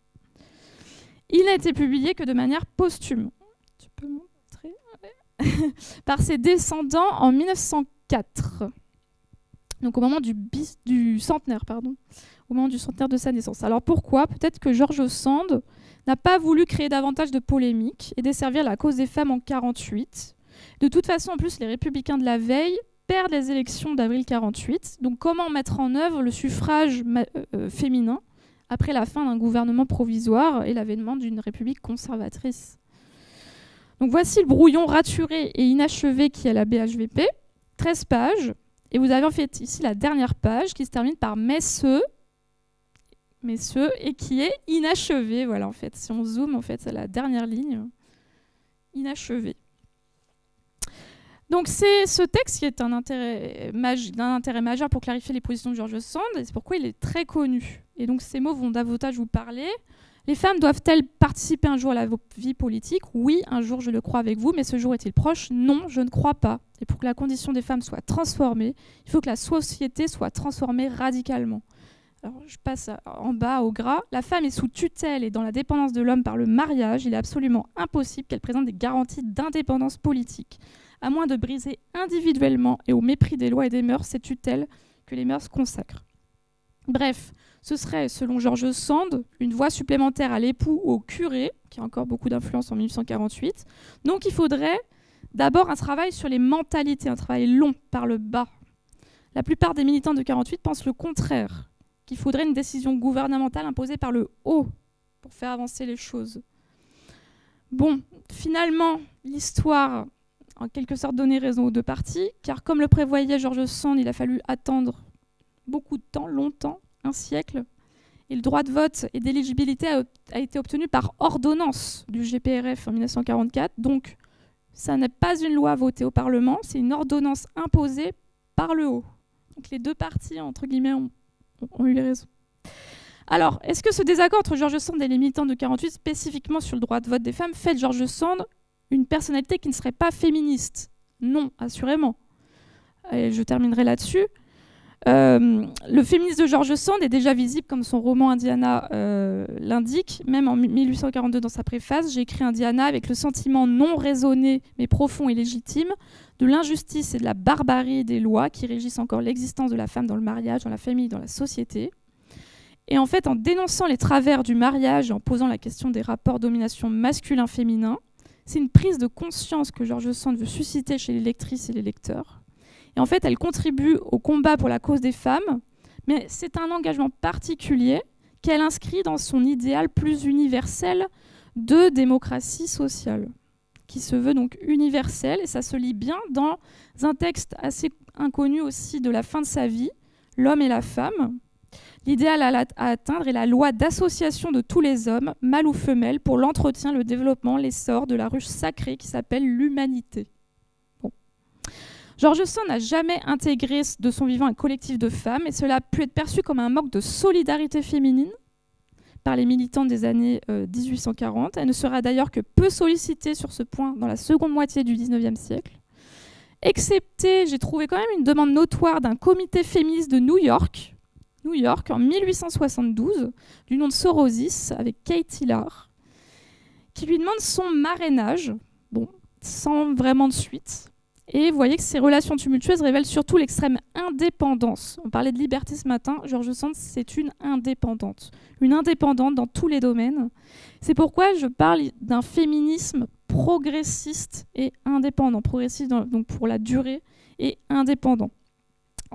Il n'a été publié que de manière posthume. Tu peux montrer par ses descendants en 1904. Donc au moment du centenaire, au moment du centenaire de sa naissance. Alors pourquoi ? Peut-être que George Sand n'a pas voulu créer davantage de polémiques et desservir la cause des femmes en 1948. De toute façon, en plus, les républicains de la veille perdent les élections d'avril 1948. Donc comment mettre en œuvre le suffrage féminin après la fin d'un gouvernement provisoire et l'avènement d'une république conservatrice ? Donc voici le brouillon raturé et inachevé qui est la BHVP, 13 pages. Et vous avez en fait ici la dernière page qui se termine par Messeux, et qui est inachevé. Voilà, en fait, si on zoome, en fait, c'est la dernière ligne, inachevé. Donc c'est ce texte qui est d'un intérêt majeur pour clarifier les positions de George Sand, et c'est pourquoi il est très connu. Et donc ces mots vont davantage vous parler. Les femmes doivent-elles participer un jour à la vie politique ? Oui, un jour je le crois avec vous, mais ce jour est-il proche ? Non, je ne crois pas. Et pour que la condition des femmes soit transformée, il faut que la société soit transformée radicalement. Alors, je passe en bas au gras. La femme est sous tutelle et dans la dépendance de l'homme par le mariage. Il est absolument impossible qu'elle présente des garanties d'indépendance politique, à moins de briser individuellement et au mépris des lois et des mœurs ces tutelles que les mœurs consacrent. Bref, ce serait, selon George Sand, une voie supplémentaire à l'époux ou au curé, qui a encore beaucoup d'influence en 1848. Donc il faudrait d'abord un travail sur les mentalités, un travail long par le bas. La plupart des militants de 48 pensent le contraire, qu'il faudrait une décision gouvernementale imposée par le haut pour faire avancer les choses. Bon, finalement, l'histoire, en quelque sorte, donnait raison aux deux parties, car comme le prévoyait George Sand, il a fallu attendre beaucoup de temps, longtemps, un siècle, et le droit de vote et d'éligibilité a été obtenu par ordonnance du GPRF en 1944. Donc, ça n'est pas une loi votée au Parlement, c'est une ordonnance imposée par le haut. Donc les deux parties, entre guillemets, ont eu les raisons. Alors, est-ce que ce désaccord entre George Sand et les militants de 48, spécifiquement sur le droit de vote des femmes, fait de George Sand une personnalité qui ne serait pas féministe ? Non, assurément. Et je terminerai là-dessus. Le féminisme de George Sand est déjà visible comme son roman Indiana l'indique. Même en 1842 dans sa préface, j'ai écrit Indiana avec le sentiment non raisonné mais profond et légitime de l'injustice et de la barbarie des lois qui régissent encore l'existence de la femme dans le mariage, dans la famille, dans la société. Et en fait, en dénonçant les travers du mariage et en posant la question des rapports domination masculin-féminin, c'est une prise de conscience que George Sand veut susciter chez les lectrices et les lecteurs. Et en fait, elle contribue au combat pour la cause des femmes, mais c'est un engagement particulier qu'elle inscrit dans son idéal plus universel de démocratie sociale, qui se veut donc universel, et ça se lit bien dans un texte assez inconnu aussi de la fin de sa vie, L'homme et la femme. L'idéal à atteindre est la loi d'association de tous les hommes, mâles ou femelles, pour l'entretien, le développement, l'essor de la ruche sacrée qui s'appelle l'humanité. Bon. George Sand n'a jamais intégré de son vivant un collectif de femmes, et cela a pu être perçu comme un manque de solidarité féminine, par les militantes des années 1840. Elle ne sera d'ailleurs que peu sollicitée sur ce point dans la seconde moitié du XIXe siècle. Excepté, j'ai trouvé quand même une demande notoire d'un comité féministe de New York en 1872, du nom de Sorosis, avec Kate Hillard, qui lui demande son marrainage, bon, sans vraiment de suite. Et vous voyez que ces relations tumultueuses révèlent surtout l'extrême indépendance. On parlait de liberté ce matin, George Sand, c'est une indépendante dans tous les domaines. C'est pourquoi je parle d'un féminisme progressiste et indépendant, progressiste donc pour la durée et indépendant.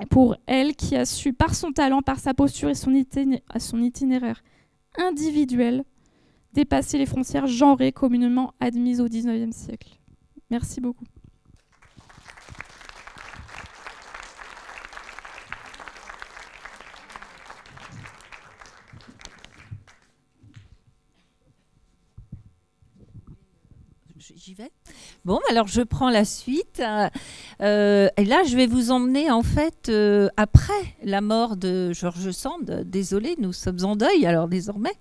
Pour elle qui a su, par son talent, par sa posture et son itinéraire individuel, dépasser les frontières genrées communément admises au XIXe siècle. Merci beaucoup. J'y vais. Bon, alors je prends la suite. Et là, je vais vous emmener en fait après la mort de George Sand. Désolée, nous sommes en deuil alors désormais.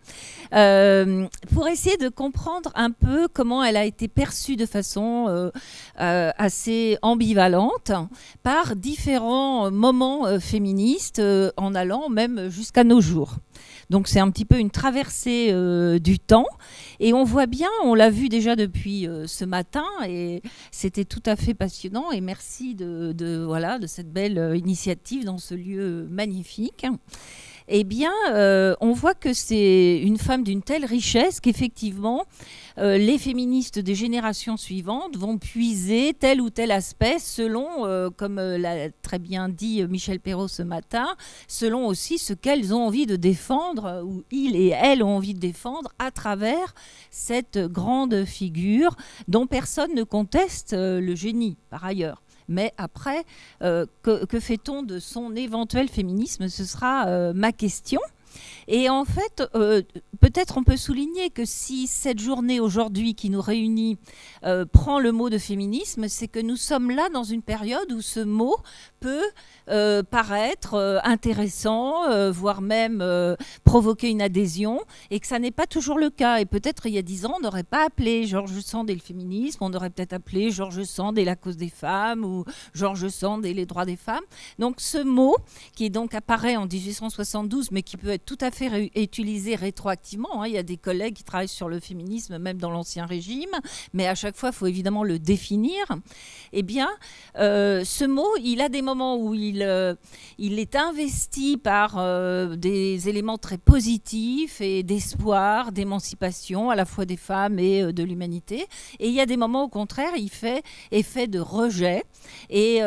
Pour essayer de comprendre un peu comment elle a été perçue de façon assez ambivalente par différents moments féministes en allant même jusqu'à nos jours. Donc c'est un petit peu une traversée du temps et on voit bien, on l'a vu déjà depuis ce matin et c'était tout à fait passionnant et merci de cette belle initiative dans ce lieu magnifique. Eh bien, on voit que c'est une femme d'une telle richesse qu'effectivement, les féministes des générations suivantes vont puiser tel ou tel aspect selon, comme l'a très bien dit Michel Perrault ce matin, selon aussi ce qu'elles ont envie de défendre, ou ils et elles ont envie de défendre à travers cette grande figure dont personne ne conteste le génie, par ailleurs. Mais après, que fait-on de son éventuel féminisme? Ce sera ma question. Et en fait, peut-être on peut souligner que si cette journée aujourd'hui qui nous réunit prend le mot de féminisme, c'est que nous sommes là dans une période où ce mot peut paraître intéressant, voire même provoquer une adhésion, et que ça n'est pas toujours le cas. Et peut-être il y a 10 ans, on n'aurait pas appelé George Sand et le féminisme, on aurait peut-être appelé George Sand et la cause des femmes, ou George Sand et les droits des femmes. Donc ce mot, qui donc apparaît en 1872, mais qui peut être tout à fait utilisé rétroactivement, hein. Il y a des collègues qui travaillent sur le féminisme, même dans l'Ancien Régime, mais à chaque fois, il faut évidemment le définir. Eh bien, ce mot, il a des moments où il est investi par des éléments très positifs et d'espoir, d'émancipation, à la fois des femmes et de l'humanité. Et il y a des moments, au contraire, il fait effet de rejet. Et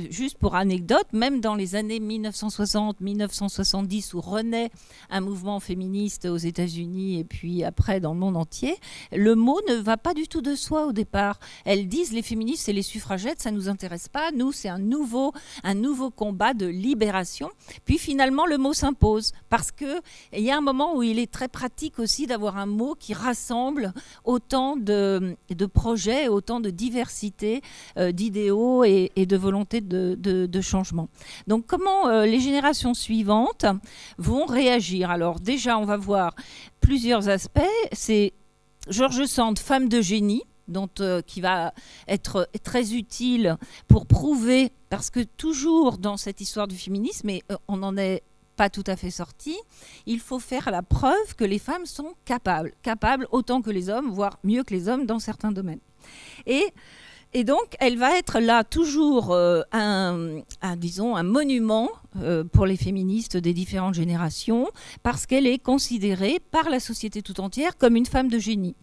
juste pour anecdote, même dans les années 1960-1970, où renaît un mouvement féministe aux États-Unis et puis après dans le monde entier, le mot ne va pas du tout de soi au départ. Elles disent les féministes et les suffragettes, ça ne nous intéresse pas. Nous, c'est un nouveau combat de libération. Puis finalement, le mot s'impose parce qu'il y a un moment où il est très pratique aussi d'avoir un mot qui rassemble autant de projets, autant de diversité d'idéaux et de volonté de changement. Donc comment les générations suivantes vont réagir? Alors déjà, on va voir plusieurs aspects. C'est George Sand, femme de génie, qui va être très utile pour prouver, parce que toujours dans cette histoire du féminisme, et on n'en est pas tout à fait sorti, il faut faire la preuve que les femmes sont capables autant que les hommes, voire mieux que les hommes dans certains domaines. Et donc, elle va être là toujours un monument pour les féministes des différentes générations, parce qu'elle est considérée par la société tout entière comme une femme de génie.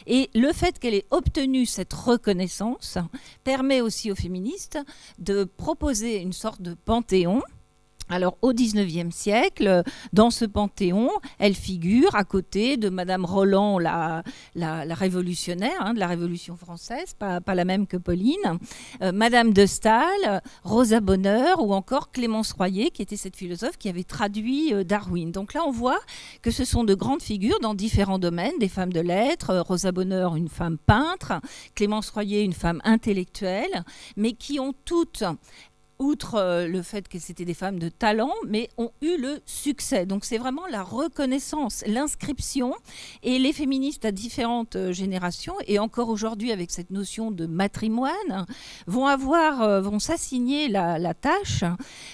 Et le fait qu'elle ait obtenu cette reconnaissance permet aussi aux féministes de proposer une sorte de panthéon. Alors, au XIXe siècle, dans ce panthéon, elle figure à côté de Madame Roland, la révolutionnaire de la Révolution française, pas la même que Pauline, Madame de Staël, Rosa Bonheur ou encore Clémence Royer, qui était cette philosophe qui avait traduit Darwin. Donc là, on voit que ce sont de grandes figures dans différents domaines, des femmes de lettres, Rosa Bonheur, une femme peintre, Clémence Royer, une femme intellectuelle, mais qui ont toutes outre le fait que c'était des femmes de talent, mais ont eu le succès. Donc c'est vraiment la reconnaissance, l'inscription, et les féministes à différentes générations, et encore aujourd'hui avec cette notion de matrimoine, vont s'assigner la tâche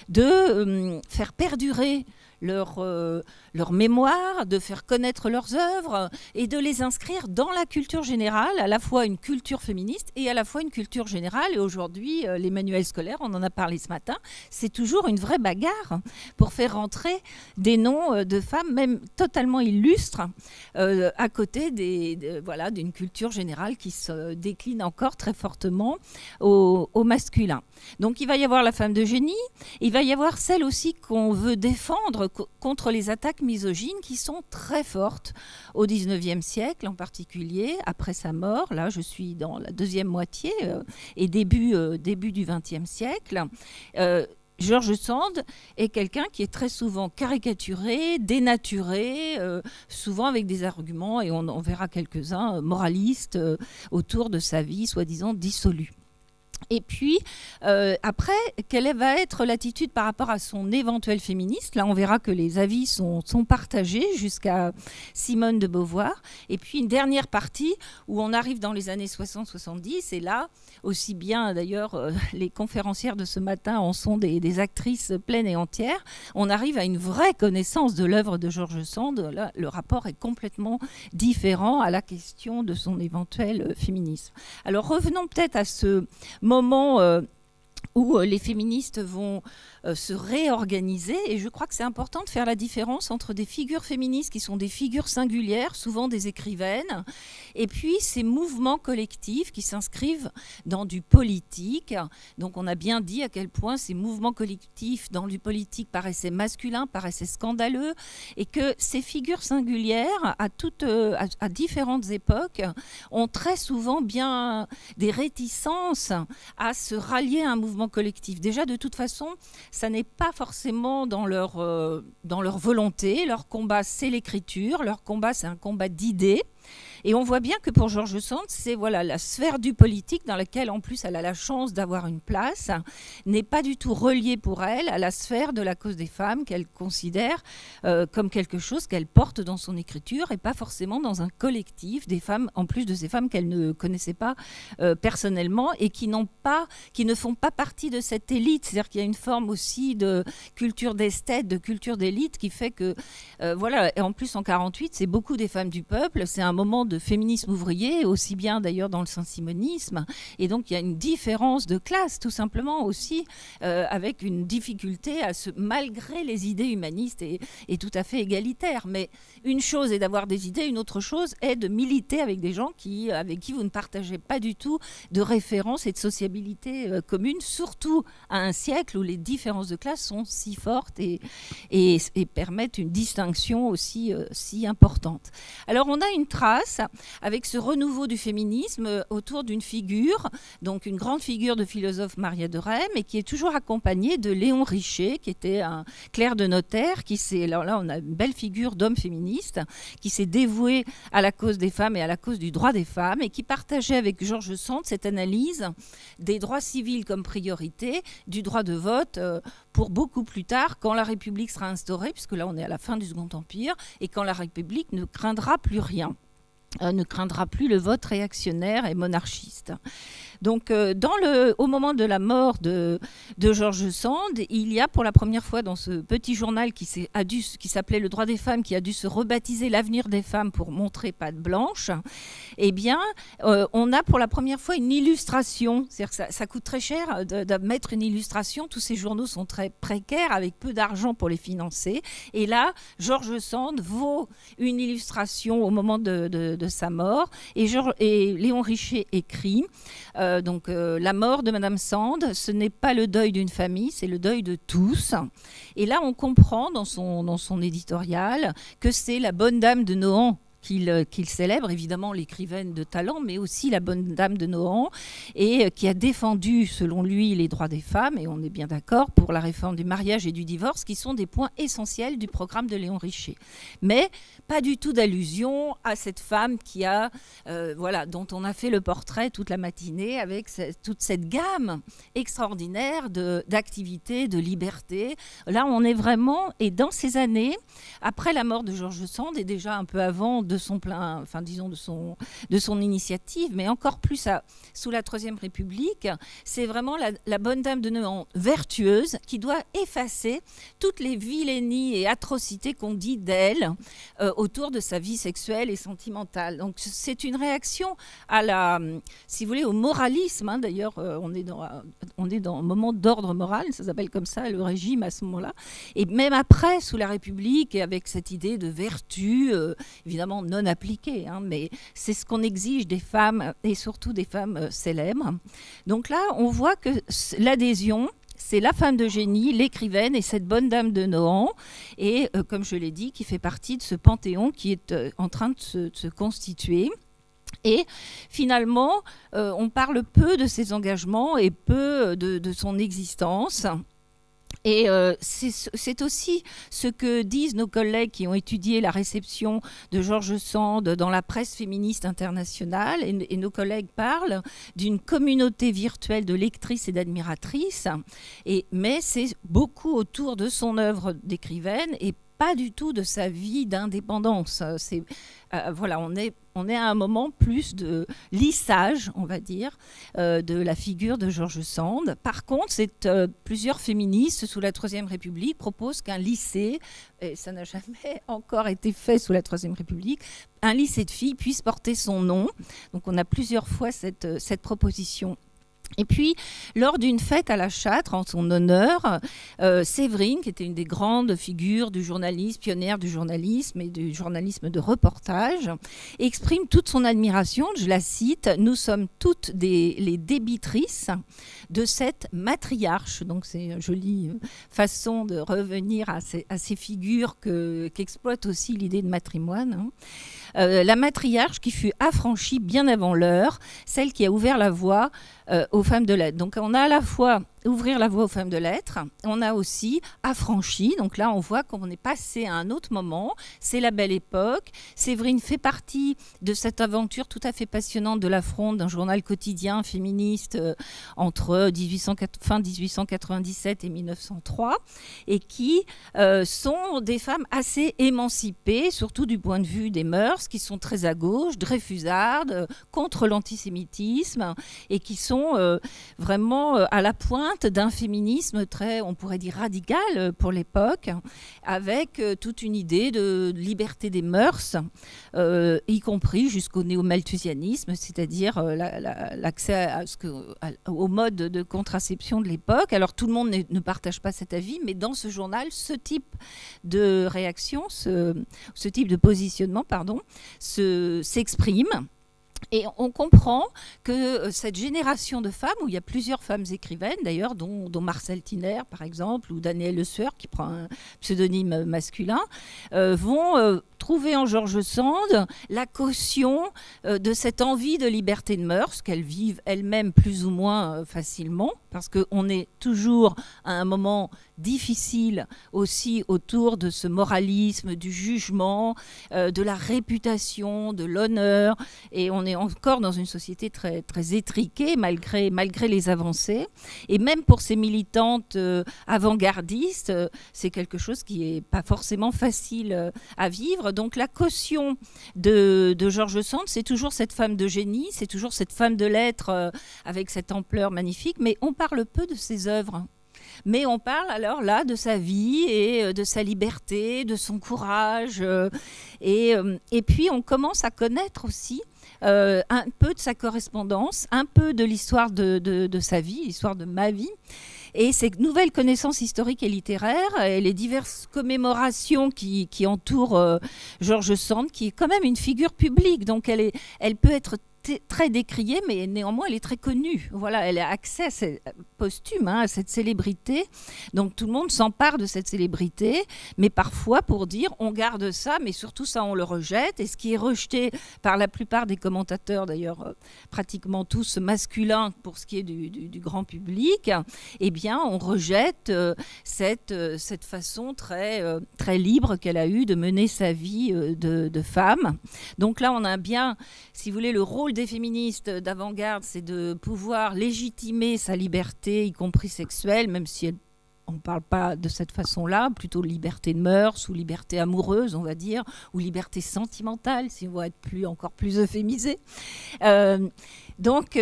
de faire perdurer leur mémoire, de faire connaître leurs œuvres et de les inscrire dans la culture générale, à la fois une culture féministe et à la fois une culture générale. Et aujourd'hui, les manuels scolaires, on en a parlé ce matin, c'est toujours une vraie bagarre pour faire rentrer des noms de femmes, même totalement illustres, à côté d'une culture générale qui se décline encore très fortement au masculin. Donc il va y avoir la femme de génie, il va y avoir celle aussi qu'on veut défendre contre les attaques misogynes qui sont très fortes au XIXe siècle, en particulier après sa mort. Là, je suis dans la deuxième moitié et début du XXe siècle. George Sand est quelqu'un qui est très souvent caricaturé, dénaturé, souvent avec des arguments, et on verra quelques-uns, moralistes, autour de sa vie soi-disant dissolue. Et puis, après, quelle va être l'attitude par rapport à son éventuel féministe? Là, on verra que les avis sont partagés jusqu'à Simone de Beauvoir. Et puis, une dernière partie où on arrive dans les années 60-70. Et là, aussi bien, d'ailleurs, les conférencières de ce matin en sont des actrices pleines et entières. On arrive à une vraie connaissance de l'œuvre de George Sand. Là, le rapport est complètement différent à la question de son éventuel féminisme. Alors, revenons peut-être à ce moment où les féministes vont se réorganiser, et je crois que c'est important de faire la différence entre des figures féministes qui sont des figures singulières, souvent des écrivaines, et puis ces mouvements collectifs qui s'inscrivent dans du politique. Donc on a bien dit à quel point ces mouvements collectifs dans du politique paraissaient masculins, paraissaient scandaleux, et que ces figures singulières, à différentes époques, ont très souvent bien des réticences à se rallier à un mouvement collectif. Déjà, de toute façon, ça n'est pas forcément dans leur volonté. Leur combat, c'est l'écriture. Leur combat, c'est un combat d'idées. Et on voit bien que pour George Sand, c'est la sphère du politique dans laquelle, en plus, elle a la chance d'avoir une place, n'est pas du tout reliée pour elle à la sphère de la cause des femmes qu'elle considère comme quelque chose qu'elle porte dans son écriture et pas forcément dans un collectif des femmes, en plus de ces femmes qu'elle ne connaissait pas personnellement et qui ne font pas partie de cette élite. C'est-à-dire qu'il y a une forme aussi de culture d'esthète, de culture d'élite qui fait que, et en plus en 48, c'est beaucoup des femmes du peuple, c'est un moment de féminisme ouvrier, aussi bien d'ailleurs dans le saint-simonisme, et donc il y a une différence de classe tout simplement aussi, avec une difficulté malgré les idées humanistes et tout à fait égalitaires. Mais une chose est d'avoir des idées, une autre chose est de militer avec des gens avec qui vous ne partagez pas du tout de références et de sociabilité commune, surtout à un siècle où les différences de classe sont si fortes et permettent une distinction aussi si importante. Alors on a une trace avec ce renouveau du féminisme autour d'une figure, donc une grande figure de philosophe, Maria de Rème, et qui est toujours accompagnée de Léon Richer, qui était un clerc de notaire, alors là on a une belle figure d'homme féministe, qui s'est dévoué à la cause des femmes et à la cause du droit des femmes, et qui partageait avec George Sand cette analyse des droits civils comme priorité, du droit de vote pour beaucoup plus tard, quand la République sera instaurée, puisque là on est à la fin du Second Empire, et quand la République ne craindra plus rien. Ne craindra plus le vote réactionnaire et monarchiste. Donc, au moment de la mort de George Sand, il y a pour la première fois dans ce petit journal qui s'appelait Le droit des femmes, qui a dû se rebaptiser L'avenir des femmes pour montrer patte blanche, eh bien, on a pour la première fois une illustration. C'est-à-dire que ça coûte très cher de mettre une illustration. Tous ces journaux sont très précaires, avec peu d'argent pour les financer. Et là, George Sand vaut une illustration au moment de sa mort. Et Léon Richer écrit... la mort de Madame Sand, ce n'est pas le deuil d'une famille, c'est le deuil de tous. Et là, on comprend dans son éditorial que c'est la bonne dame de Nohant qu'il célèbre, évidemment l'écrivaine de talent, mais aussi la bonne dame de Nohant, et qui a défendu, selon lui, les droits des femmes, et on est bien d'accord, pour la réforme du mariage et du divorce, qui sont des points essentiels du programme de Léon Richer. Mais pas du tout d'allusion à cette femme qui a, dont on a fait le portrait toute la matinée, avec toute cette gamme extraordinaire d'activités, de liberté. Là, on est vraiment, et dans ces années, après la mort de George Sand, et déjà un peu avant de son de son initiative, mais encore plus sous la Troisième République, c'est vraiment la bonne dame de Nohant vertueuse qui doit effacer toutes les vilainies et atrocités qu'on dit d'elle autour de sa vie sexuelle et sentimentale. Donc c'est une réaction si vous voulez, au moralisme. Hein. D'ailleurs, on est dans un moment d'ordre moral, ça s'appelle comme ça, le régime à ce moment-là. Et même après, sous la République, et avec cette idée de vertu, évidemment non appliquée, hein, mais c'est ce qu'on exige des femmes, et surtout des femmes célèbres. Donc là, on voit que l'adhésion, c'est la femme de génie, l'écrivaine et cette bonne dame de Nohant, et comme je l'ai dit, qui fait partie de ce panthéon qui est en train de se constituer. Et finalement, on parle peu de ses engagements et peu de son existence. Et c'est aussi ce que disent nos collègues qui ont étudié la réception de George Sand dans la presse féministe internationale. Et nos collègues parlent d'une communauté virtuelle de lectrices et d'admiratrices. Mais c'est beaucoup autour de son œuvre d'écrivaine et pas du tout de sa vie d'indépendance. On est à un moment plus de lissage, on va dire, de la figure de George Sand. Par contre, plusieurs féministes sous la Troisième République proposent qu'un lycée, et ça n'a jamais encore été fait sous la Troisième République, un lycée de filles puisse porter son nom. Donc on a plusieurs fois cette proposition. Et puis, lors d'une fête à la Châtre, en son honneur, Séverine, qui était une des grandes figures du journalisme, pionnière du journalisme et du journalisme de reportage, exprime toute son admiration. Je la cite, « Nous sommes toutes les débitrices de cette matriarche ». Donc, c'est une jolie façon de revenir à ces figures qu'exploite aussi l'idée de matrimoine. Hein. La matriarche qui fut affranchie bien avant l'heure, celle qui a ouvert la voie aux femmes de lettres. Donc on a à la fois ouvrir la voie aux femmes de lettres, on a aussi affranchi. Donc là on voit qu'on est passé à un autre moment, c'est la belle époque. Séverine fait partie de cette aventure tout à fait passionnante de la Fronde, d'un journal quotidien féministe entre fin 1897 et 1903, et qui sont des femmes assez émancipées, surtout du point de vue des mœurs, qui sont très à gauche, dreyfusardes, contre l'antisémitisme, et qui sont vraiment à la pointe d'un féminisme très, on pourrait dire, radical pour l'époque, avec toute une idée de liberté des mœurs, y compris jusqu'au néo-malthusianisme, c'est-à-dire l'accès au mode de contraception de l'époque. Alors tout le monde ne partage pas cet avis, mais dans ce journal, ce type de réaction, ce type de positionnement, s'exprime. Et on comprend que cette génération de femmes, où il y a plusieurs femmes écrivaines d'ailleurs, dont Marcel Tiner par exemple, ou Danielle Le Sueur qui prend un pseudonyme masculin, vont trouver en George Sand la caution de cette envie de liberté de mœurs qu'elles vivent elles-mêmes plus ou moins facilement, parce qu'on est toujours à un moment difficile aussi autour de ce moralisme, du jugement, de la réputation, de l'honneur, et on est encore dans une société très, très étriquée malgré les avancées. Et même pour ces militantes avant-gardistes, c'est quelque chose qui n'est pas forcément facile à vivre. Donc la caution de George Sand, c'est toujours cette femme de génie, c'est toujours cette femme de lettres avec cette ampleur magnifique, mais on parle peu de ses œuvres. Mais on parle alors là de sa vie et de sa liberté, de son courage. Et puis on commence à connaître aussi un peu de sa correspondance, un peu de l'histoire de sa vie, l'histoire de ma vie. Et ces nouvelles connaissances historiques et littéraires et les diverses commémorations qui entourent George Sand, qui est quand même une figure publique, donc elle peut être très décriée, mais néanmoins elle est très connue. Voilà, elle a accès posthume à cette célébrité. Donc tout le monde s'empare de cette célébrité, mais parfois pour dire on garde ça, mais surtout ça on le rejette. Et ce qui est rejeté par la plupart des commentateurs, d'ailleurs pratiquement tous masculins pour ce qui est du grand public, eh bien on rejette cette façon très libre qu'elle a eue de mener sa vie de femme. Donc là on a bien, si vous voulez, le rôle des féministes d'avant-garde, c'est de pouvoir légitimer sa liberté, y compris sexuelle, même si on ne parle pas de cette façon-là, plutôt liberté de mœurs ou liberté amoureuse, on va dire, ou liberté sentimentale, si on va être encore plus euphémisé. Donc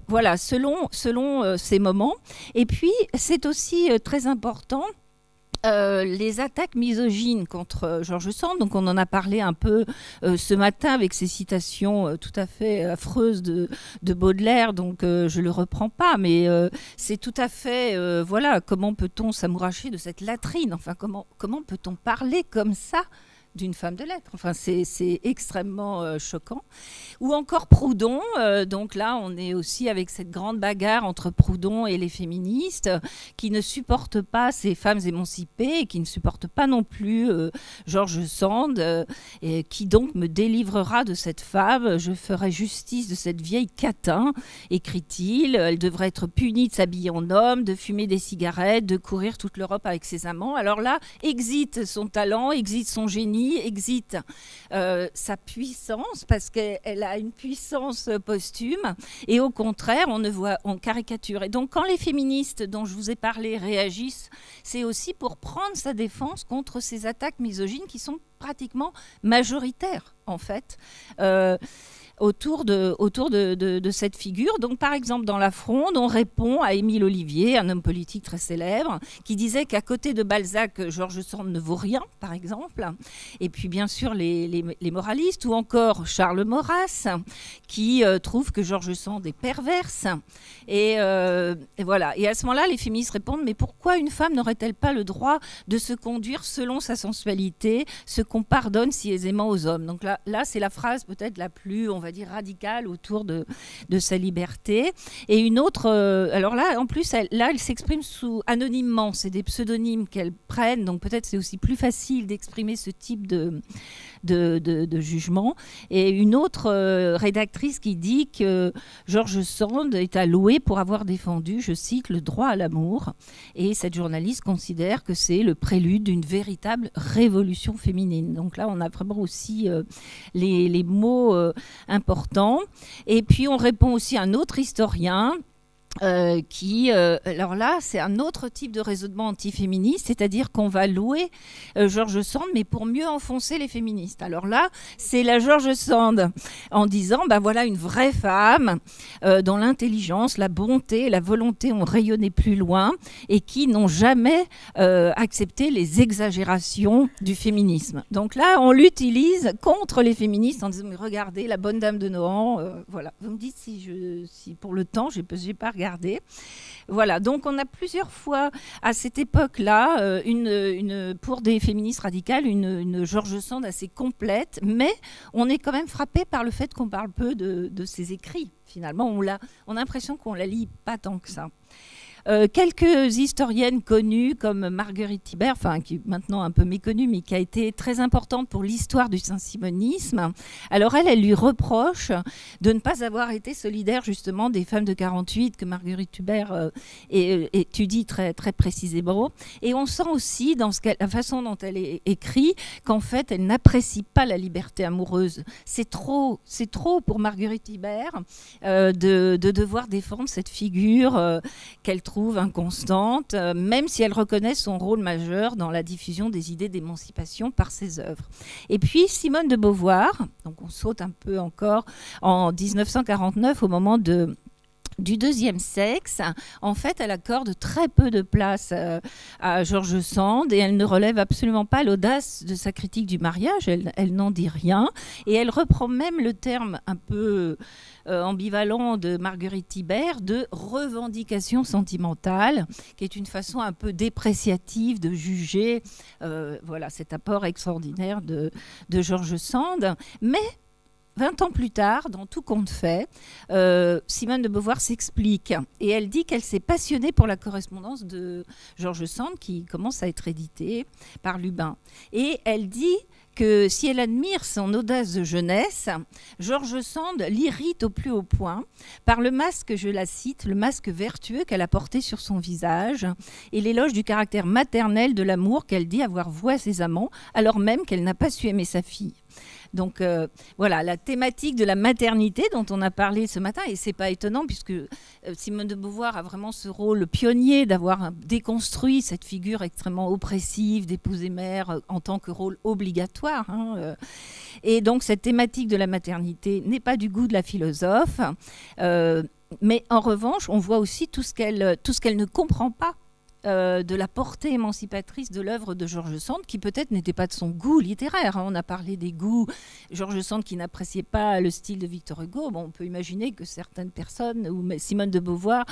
voilà, selon ces moments. Et puis, c'est aussi très important, les attaques misogynes contre George Sand. Donc on en a parlé un peu ce matin avec ces citations tout à fait affreuses de Baudelaire, donc je le reprends pas, mais c'est tout à fait voilà, comment peut-on s'amouracher de cette latrine, enfin comment peut-on parler comme ça d'une femme de lettres. Enfin, c'est extrêmement choquant. Ou encore Proudhon. Donc là, on est aussi avec cette grande bagarre entre Proudhon et les féministes qui ne supportent pas ces femmes émancipées et qui ne supportent pas non plus George Sand, et qui donc me délivrera de cette femme. Je ferai justice de cette vieille catin, écrit-il. Elle devrait être punie de s'habiller en homme, de fumer des cigarettes, de courir toute l'Europe avec ses amants. Alors là, exit son talent, exit son génie, exit sa puissance, parce qu'elle a une puissance posthume, et au contraire on caricature. Et donc quand les féministes dont je vous ai parlé réagissent, c'est aussi pour prendre sa défense contre ces attaques misogynes qui sont pratiquement majoritaires en fait, autour de cette figure. Donc par exemple dans La Fronde, on répond à Émile Ollivier, un homme politique très célèbre, qui disait qu'à côté de Balzac, George Sand ne vaut rien, par exemple. Et puis bien sûr les moralistes, ou encore Charles Maurras, qui trouve que George Sand est perverse. Et voilà. Et à ce moment-là, les féministes répondent, mais pourquoi une femme n'aurait-elle pas le droit de se conduire selon sa sensualité, ce qu'on pardonne si aisément aux hommes? Donc là c'est la phrase peut-être la plus, on va dire, radicale autour de sa liberté. Et une autre, alors là, en plus, elle s'exprime anonymement. C'est des pseudonymes qu'elle prennent, donc peut-être c'est aussi plus facile d'exprimer ce type de jugement. Et une autre rédactrice qui dit que George Sand est à louer pour avoir défendu, je cite, le droit à l'amour. Et cette journaliste considère que c'est le prélude d'une véritable révolution féminine. Donc là, on a vraiment aussi les mots importants. Et puis, on répond aussi à un autre historien alors là, c'est un autre type de raisonnement antiféministe, c'est-à-dire qu'on va louer George Sand, mais pour mieux enfoncer les féministes. Alors là, c'est la George Sand en disant, ben voilà une vraie femme dont l'intelligence, la bonté, la volonté ont rayonné plus loin et qui n'ont jamais accepté les exagérations du féminisme. Donc là, on l'utilise contre les féministes en disant, mais regardez, la bonne dame de Nohant, voilà. Vous me dites si pour le temps, j'ai pas regardé. Voilà, donc on a plusieurs fois à cette époque-là, pour des féministes radicales, une George Sand assez complète, mais on est quand même frappé par le fait qu'on parle peu de ses écrits. Finalement, on a l'impression qu'on la lit pas tant que ça. Quelques historiennes connues comme Marguerite Thibert, qui est maintenant un peu méconnue, mais qui a été très importante pour l'histoire du saint-simonisme. Alors elle lui reproche de ne pas avoir été solidaire justement des femmes de 48 que Marguerite Thibert étudie très, très précisément. Et on sent aussi dans la façon dont elle écrit qu'en fait elle n'apprécie pas la liberté amoureuse. C'est trop pour Marguerite Thibert de devoir défendre cette figure qu'elle trouve inconstante, même si elle reconnaît son rôle majeur dans la diffusion des idées d'émancipation par ses œuvres. Et puis Simone de Beauvoir, donc on saute un peu encore en 1949 au moment du deuxième sexe. En fait, elle accorde très peu de place à George Sand et elle ne relève absolument pas l'audace de sa critique du mariage. Elle n'en dit rien et elle reprend même le terme un peu ambivalent de Marguerite Thibert de revendication sentimentale, qui est une façon un peu dépréciative de juger voilà, cet apport extraordinaire de George Sand. Mais 20 ans plus tard, dans Tout compte fait, Simone de Beauvoir s'explique. Et elle dit qu'elle s'est passionnée pour la correspondance de George Sand, qui commence à être édité par Lubin. Et elle dit que si elle admire son audace de jeunesse, George Sand l'irrite au plus haut point par le masque, je la cite, le masque vertueux qu'elle a porté sur son visage et l'éloge du caractère maternel de l'amour qu'elle dit avoir voué à ses amants, alors même qu'elle n'a pas su aimer sa fille. Donc voilà, la thématique de la maternité dont on a parlé ce matin, et c'est pas étonnant puisque Simone de Beauvoir a vraiment ce rôle pionnier d'avoir déconstruit cette figure extrêmement oppressive d'épouse et mère en tant que rôle obligatoire. Et donc cette thématique de la maternité n'est pas du goût de la philosophe, mais en revanche, on voit aussi tout ce qu'elle ne comprend pas de la portée émancipatrice de l'œuvre de George Sand, qui peut-être n'était pas de son goût littéraire. On a parlé des goûts. George Sand qui n'appréciait pas le style de Victor Hugo. Bon, on peut imaginer que certaines personnes, ou Simone de Beauvoir,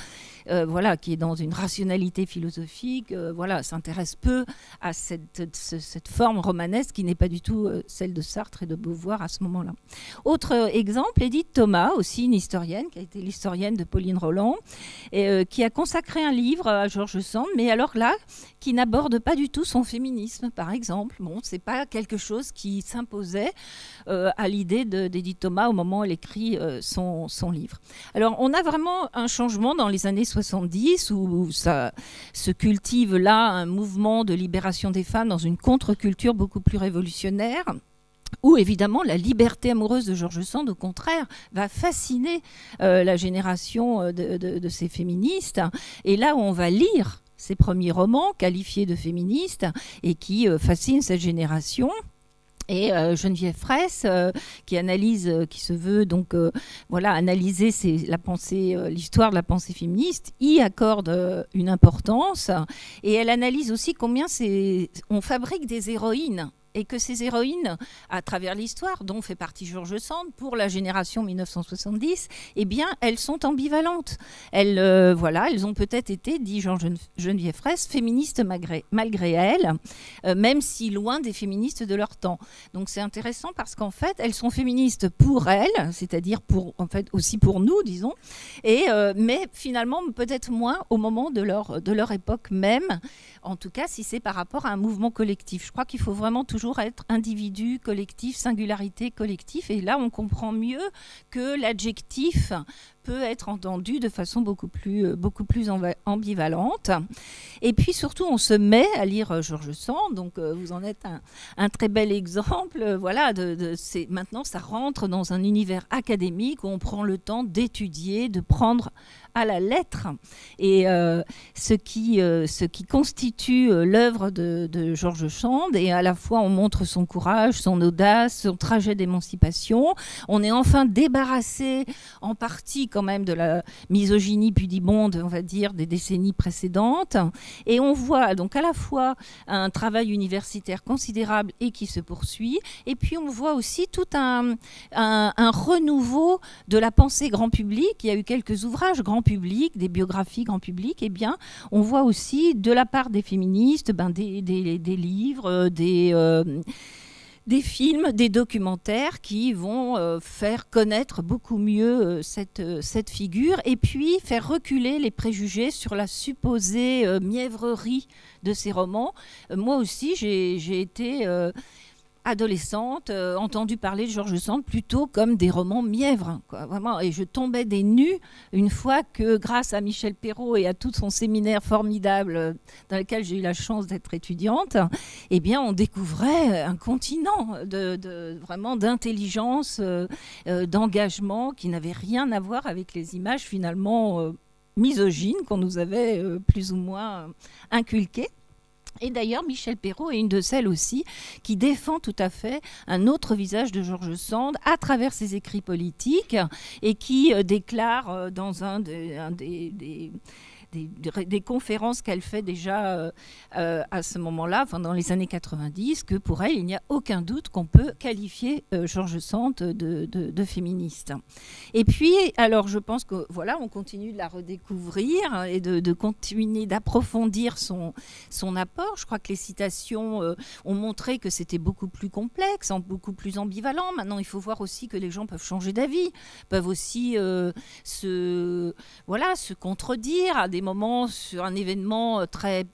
voilà, qui est dans une rationalité philosophique, voilà, s'intéresse peu à cette forme romanesque qui n'est pas du tout celle de Sartre et de Beauvoir à ce moment-là. Autre exemple, Edith Thomas, aussi une historienne, qui a été l'historienne de Pauline Roland, et, qui a consacré un livre à George Sand, mais alors là, qui n'aborde pas du tout son féminisme, par exemple. Bon, c'est pas quelque chose qui s'imposait à l'idée d'Edith Thomas au moment où elle écrit son livre. Alors, on a vraiment un changement dans les années 70 où ça se cultive là un mouvement de libération des femmes dans une contre-culture beaucoup plus révolutionnaire, où évidemment la liberté amoureuse de George Sand, au contraire, va fasciner la génération de ces féministes. Et là où on va lire ses premiers romans qualifiés de féministes et qui fascinent cette génération. Et Geneviève Fraisse, qui analyse, qui se veut donc voilà, analyser l'histoire de la pensée féministe, y accorde une importance. Et elle analyse aussi combien on fabrique des héroïnes. Et que ces héroïnes, à travers l'histoire, dont fait partie George Sand, pour la génération 1970, eh bien, elles sont ambivalentes. Elles ont peut-être été, dit Geneviève Fraisse, féministes malgré elles, même si loin des féministes de leur temps. Donc c'est intéressant parce qu'en fait, elles sont féministes pour elles, c'est-à-dire aussi pour nous, disons, mais finalement peut-être moins au moment de leur époque même, en tout cas si c'est par rapport à un mouvement collectif. Je crois qu'il faut vraiment toujours être individu, collectif, singularité, collectif. Et là, on comprend mieux que l'adjectif peut être entendu de façon beaucoup plus ambivalente. Et puis surtout, on se met à lire George Sand. Donc, vous en êtes un très bel exemple. Voilà, maintenant, ça rentre dans un univers académique où on prend le temps d'étudier, de prendre à la lettre. Et ce qui constitue l'œuvre de George Sand, et à la fois on montre son courage, son audace, son trajet d'émancipation. On est enfin débarrassé en partie quand même de la misogynie pudibonde, on va dire, des décennies précédentes. Et on voit donc à la fois un travail universitaire considérable et qui se poursuit, et puis on voit aussi tout un renouveau de la pensée grand public. Il y a eu quelques ouvrages grand public, des biographies grand public. Eh bien, on voit aussi de la part des féministes des livres, des films, des documentaires qui vont faire connaître beaucoup mieux cette figure, et puis faire reculer les préjugés sur la supposée mièvrerie de ces romans. Moi aussi, j'ai été adolescente, entendu parler de George Sand plutôt comme des romans mièvres, quoi, vraiment. Et je tombais des nues une fois que, grâce à Michel Perrault et à tout son séminaire formidable dans lequel j'ai eu la chance d'être étudiante, eh bien, on découvrait un continent vraiment d'intelligence, d'engagement qui n'avait rien à voir avec les images finalement misogynes qu'on nous avait plus ou moins inculquées. Et d'ailleurs, Michel Perrault est une de celles aussi qui défend tout à fait un autre visage de George Sand à travers ses écrits politiques, et qui déclare dans un des des conférences qu'elle fait déjà à ce moment-là, enfin, dans les années 90, que pour elle, il n'y a aucun doute qu'on peut qualifier George Sand de féministe. Et puis, alors, je pense que voilà, on continue de la redécouvrir et de continuer d'approfondir son apport. Je crois que les citations ont montré que c'était beaucoup plus complexe, beaucoup plus ambivalent. Maintenant, il faut voir aussi que les gens peuvent changer d'avis, peuvent aussi se contredire à des moments sur un événement très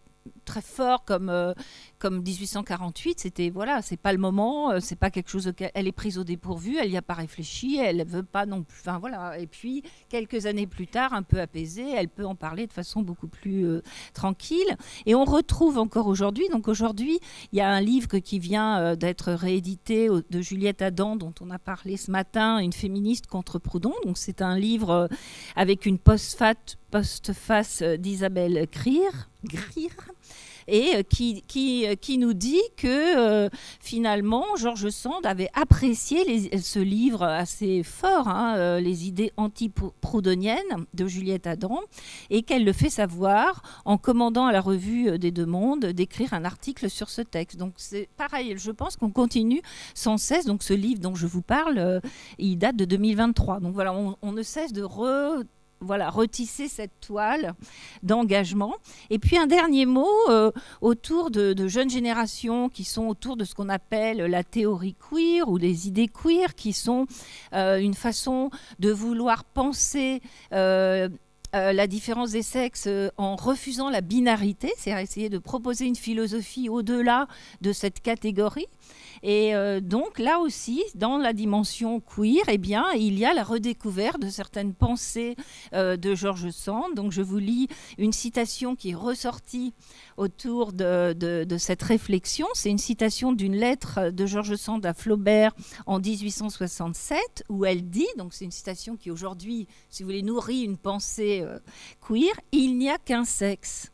fort comme 1848, c'était voilà, c'est pas le moment, c'est pas quelque chose auquel elle est prise au dépourvu, elle n'y a pas réfléchi, elle veut pas non plus, enfin voilà. Et puis quelques années plus tard, un peu apaisée, elle peut en parler de façon beaucoup plus tranquille. Et on retrouve encore aujourd'hui, donc aujourd'hui, il y a un livre qui vient d'être réédité de Juliette Adam, dont on a parlé ce matin, Une féministe contre Proudhon. Donc c'est un livre avec une postface d'Isabelle Greer, et qui nous dit que finalement George Sand avait apprécié ce livre assez fort, les idées anti-proudhoniennes de Juliette Adam, et qu'elle le fait savoir en commandant à la revue des Deux Mondes d'écrire un article sur ce texte. Donc c'est pareil, je pense qu'on continue sans cesse. Donc ce livre dont je vous parle, il date de 2023. Donc voilà, on ne cesse de retisser cette toile d'engagement. Et puis un dernier mot autour de jeunes générations qui sont autour de ce qu'on appelle la théorie queer ou les idées queer, qui sont une façon de vouloir penser la différence des sexes en refusant la binarité, c'est-à-dire essayer de proposer une philosophie au-delà de cette catégorie. Et donc là aussi, dans la dimension queer, eh bien, il y a la redécouverte de certaines pensées de George Sand. Donc je vous lis une citation qui est ressortie autour de cette réflexion. C'est une citation d'une lettre de George Sand à Flaubert en 1867, où elle dit, donc c'est une citation qui aujourd'hui, si vous voulez, nourrit une pensée queer: « Il n'y a qu'un sexe.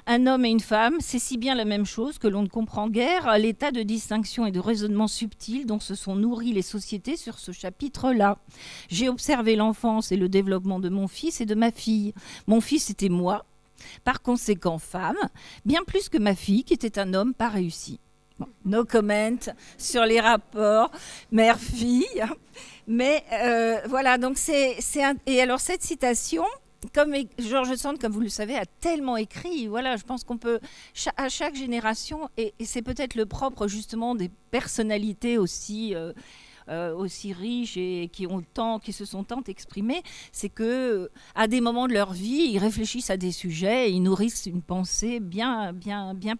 Un homme et une femme, c'est si bien la même chose que l'on ne comprend guère l'état de distinction et de raisonnement subtil dont se sont nourries les sociétés sur ce chapitre-là. J'ai observé l'enfance et le développement de mon fils et de ma fille. Mon fils était moi, par conséquent femme, bien plus que ma fille qui était un homme pas réussi. » Bon, no comment sur les rapports mère-fille. Mais voilà, donc et alors cette citation, comme George Sand, comme vous le savez, a tellement écrit, voilà, je pense qu'on peut, à chaque génération, et c'est peut-être le propre justement des personnalités aussi riches et qui se sont tant exprimées, c'est que à des moments de leur vie, ils réfléchissent à des sujets et ils nourrissent une pensée bien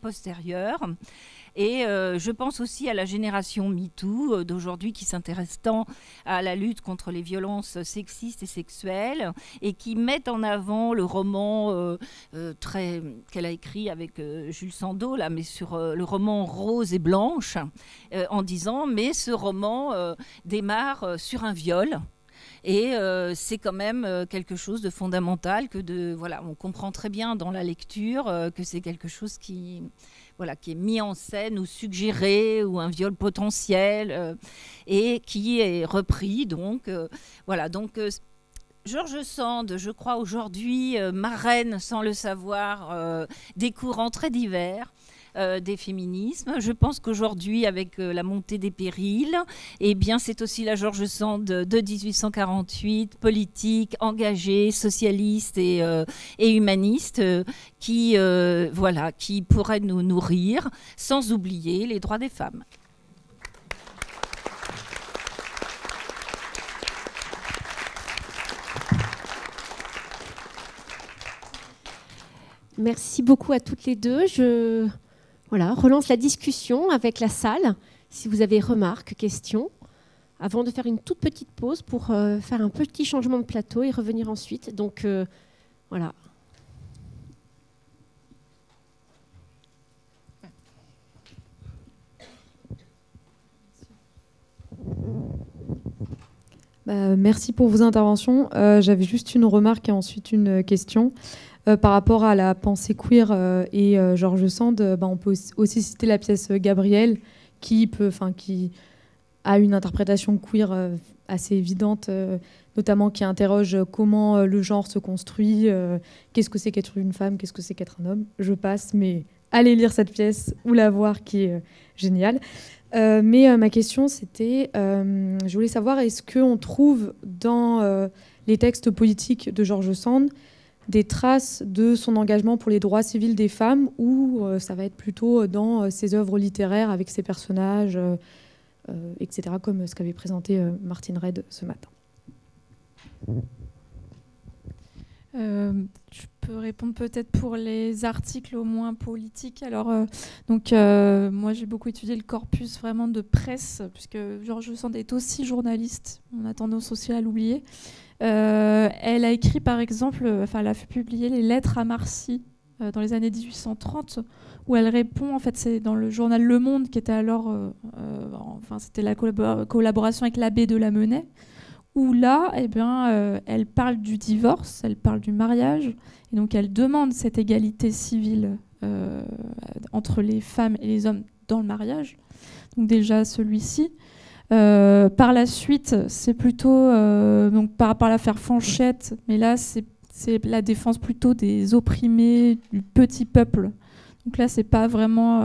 postérieure. Et je pense aussi à la génération MeToo d'aujourd'hui qui s'intéresse tant à la lutte contre les violences sexistes et sexuelles et qui met en avant le roman qu'elle a écrit avec Jules Sandeau, là, mais sur le roman Rose et Blanche, en disant « mais ce roman démarre sur un viol ». Et c'est quand même quelque chose de fondamental voilà, on comprend très bien dans la lecture que c'est quelque chose qui est mis en scène ou suggéré, ou un viol potentiel, et qui est repris. Donc, voilà. Donc, George Sand, je crois aujourd'hui, marraine, sans le savoir, des courants très divers. Des féminismes. Je pense qu'aujourd'hui, avec la montée des périls, eh bien, c'est aussi la George Sand de 1848, politique, engagée, socialiste et humaniste, qui pourrait nous nourrir, sans oublier les droits des femmes. Merci beaucoup à toutes les deux. Relance la discussion avec la salle, si vous avez remarques, questions, avant de faire une toute petite pause pour faire un petit changement de plateau et revenir ensuite. Donc, voilà. Merci pour vos interventions. J'avais juste une remarque et ensuite une question. Par rapport à la pensée queer et George Sand, on peut aussi citer la pièce Gabrielle qui a une interprétation queer assez évidentes, notamment qui interrogent comment le genre se construit, qu'est-ce que c'est qu'être une femme, qu'est-ce que c'est qu'être un homme. Je passe, mais allez lire cette pièce ou la voir qui est géniale. Mais ma question, c'était, je voulais savoir, est-ce qu'on trouve dans les textes politiques de George Sand des traces de son engagement pour les droits civils des femmes, ou ça va être plutôt dans ses œuvres littéraires avec ses personnages, etc., comme ce qu'avait présenté Martine Reid ce matin. Je peux répondre peut-être pour les articles au moins politiques. Alors, moi, j'ai beaucoup étudié le corpus vraiment de presse, puisque George Sand est aussi journaliste. On a tendance aussi à l'oublier. Elle a écrit, par exemple, elle a fait publier les lettres à Marcy dans les années 1830, où elle répond, en fait, c'est dans le journal Le Monde, qui était alors, c'était la collaboration avec l'abbé de Lamennais, où là, elle parle du divorce, elle parle du mariage, et donc elle demande cette égalité civile entre les femmes et les hommes dans le mariage. Donc déjà celui-ci. Par la suite, c'est plutôt donc par rapport à l'affaire Fanchette, mais là c'est la défense plutôt des opprimés, du petit peuple. Donc là, c'est pas vraiment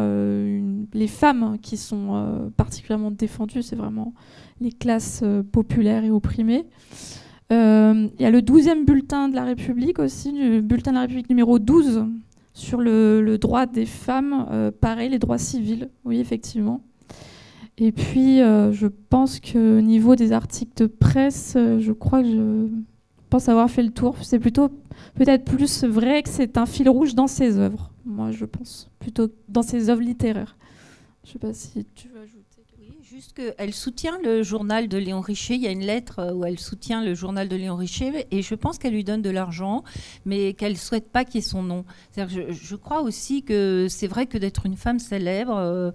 les femmes qui sont particulièrement défendues, c'est vraiment les classes populaires et opprimées. Il y a le 12e bulletin de la République aussi, le bulletin de la République numéro 12, sur le droit des femmes, pareil, les droits civils, oui, effectivement. Et puis, je pense qu'au niveau des articles de presse, je crois que je pense avoir fait le tour. C'est plutôt, peut-être plus vrai que c'est un fil rouge dans ses œuvres. Moi, je pense, plutôt dans ses œuvres littéraires. Je ne sais pas si tu veux ajouter. Oui, juste qu'elle soutient le journal de Léon Richer. Il y a une lettre où elle soutient le journal de Léon Richer, et je pense qu'elle lui donne de l'argent, mais qu'elle ne souhaite pas qu'il y ait son nom. C'est-à-dire, je crois aussi que c'est vrai que d'être une femme célèbre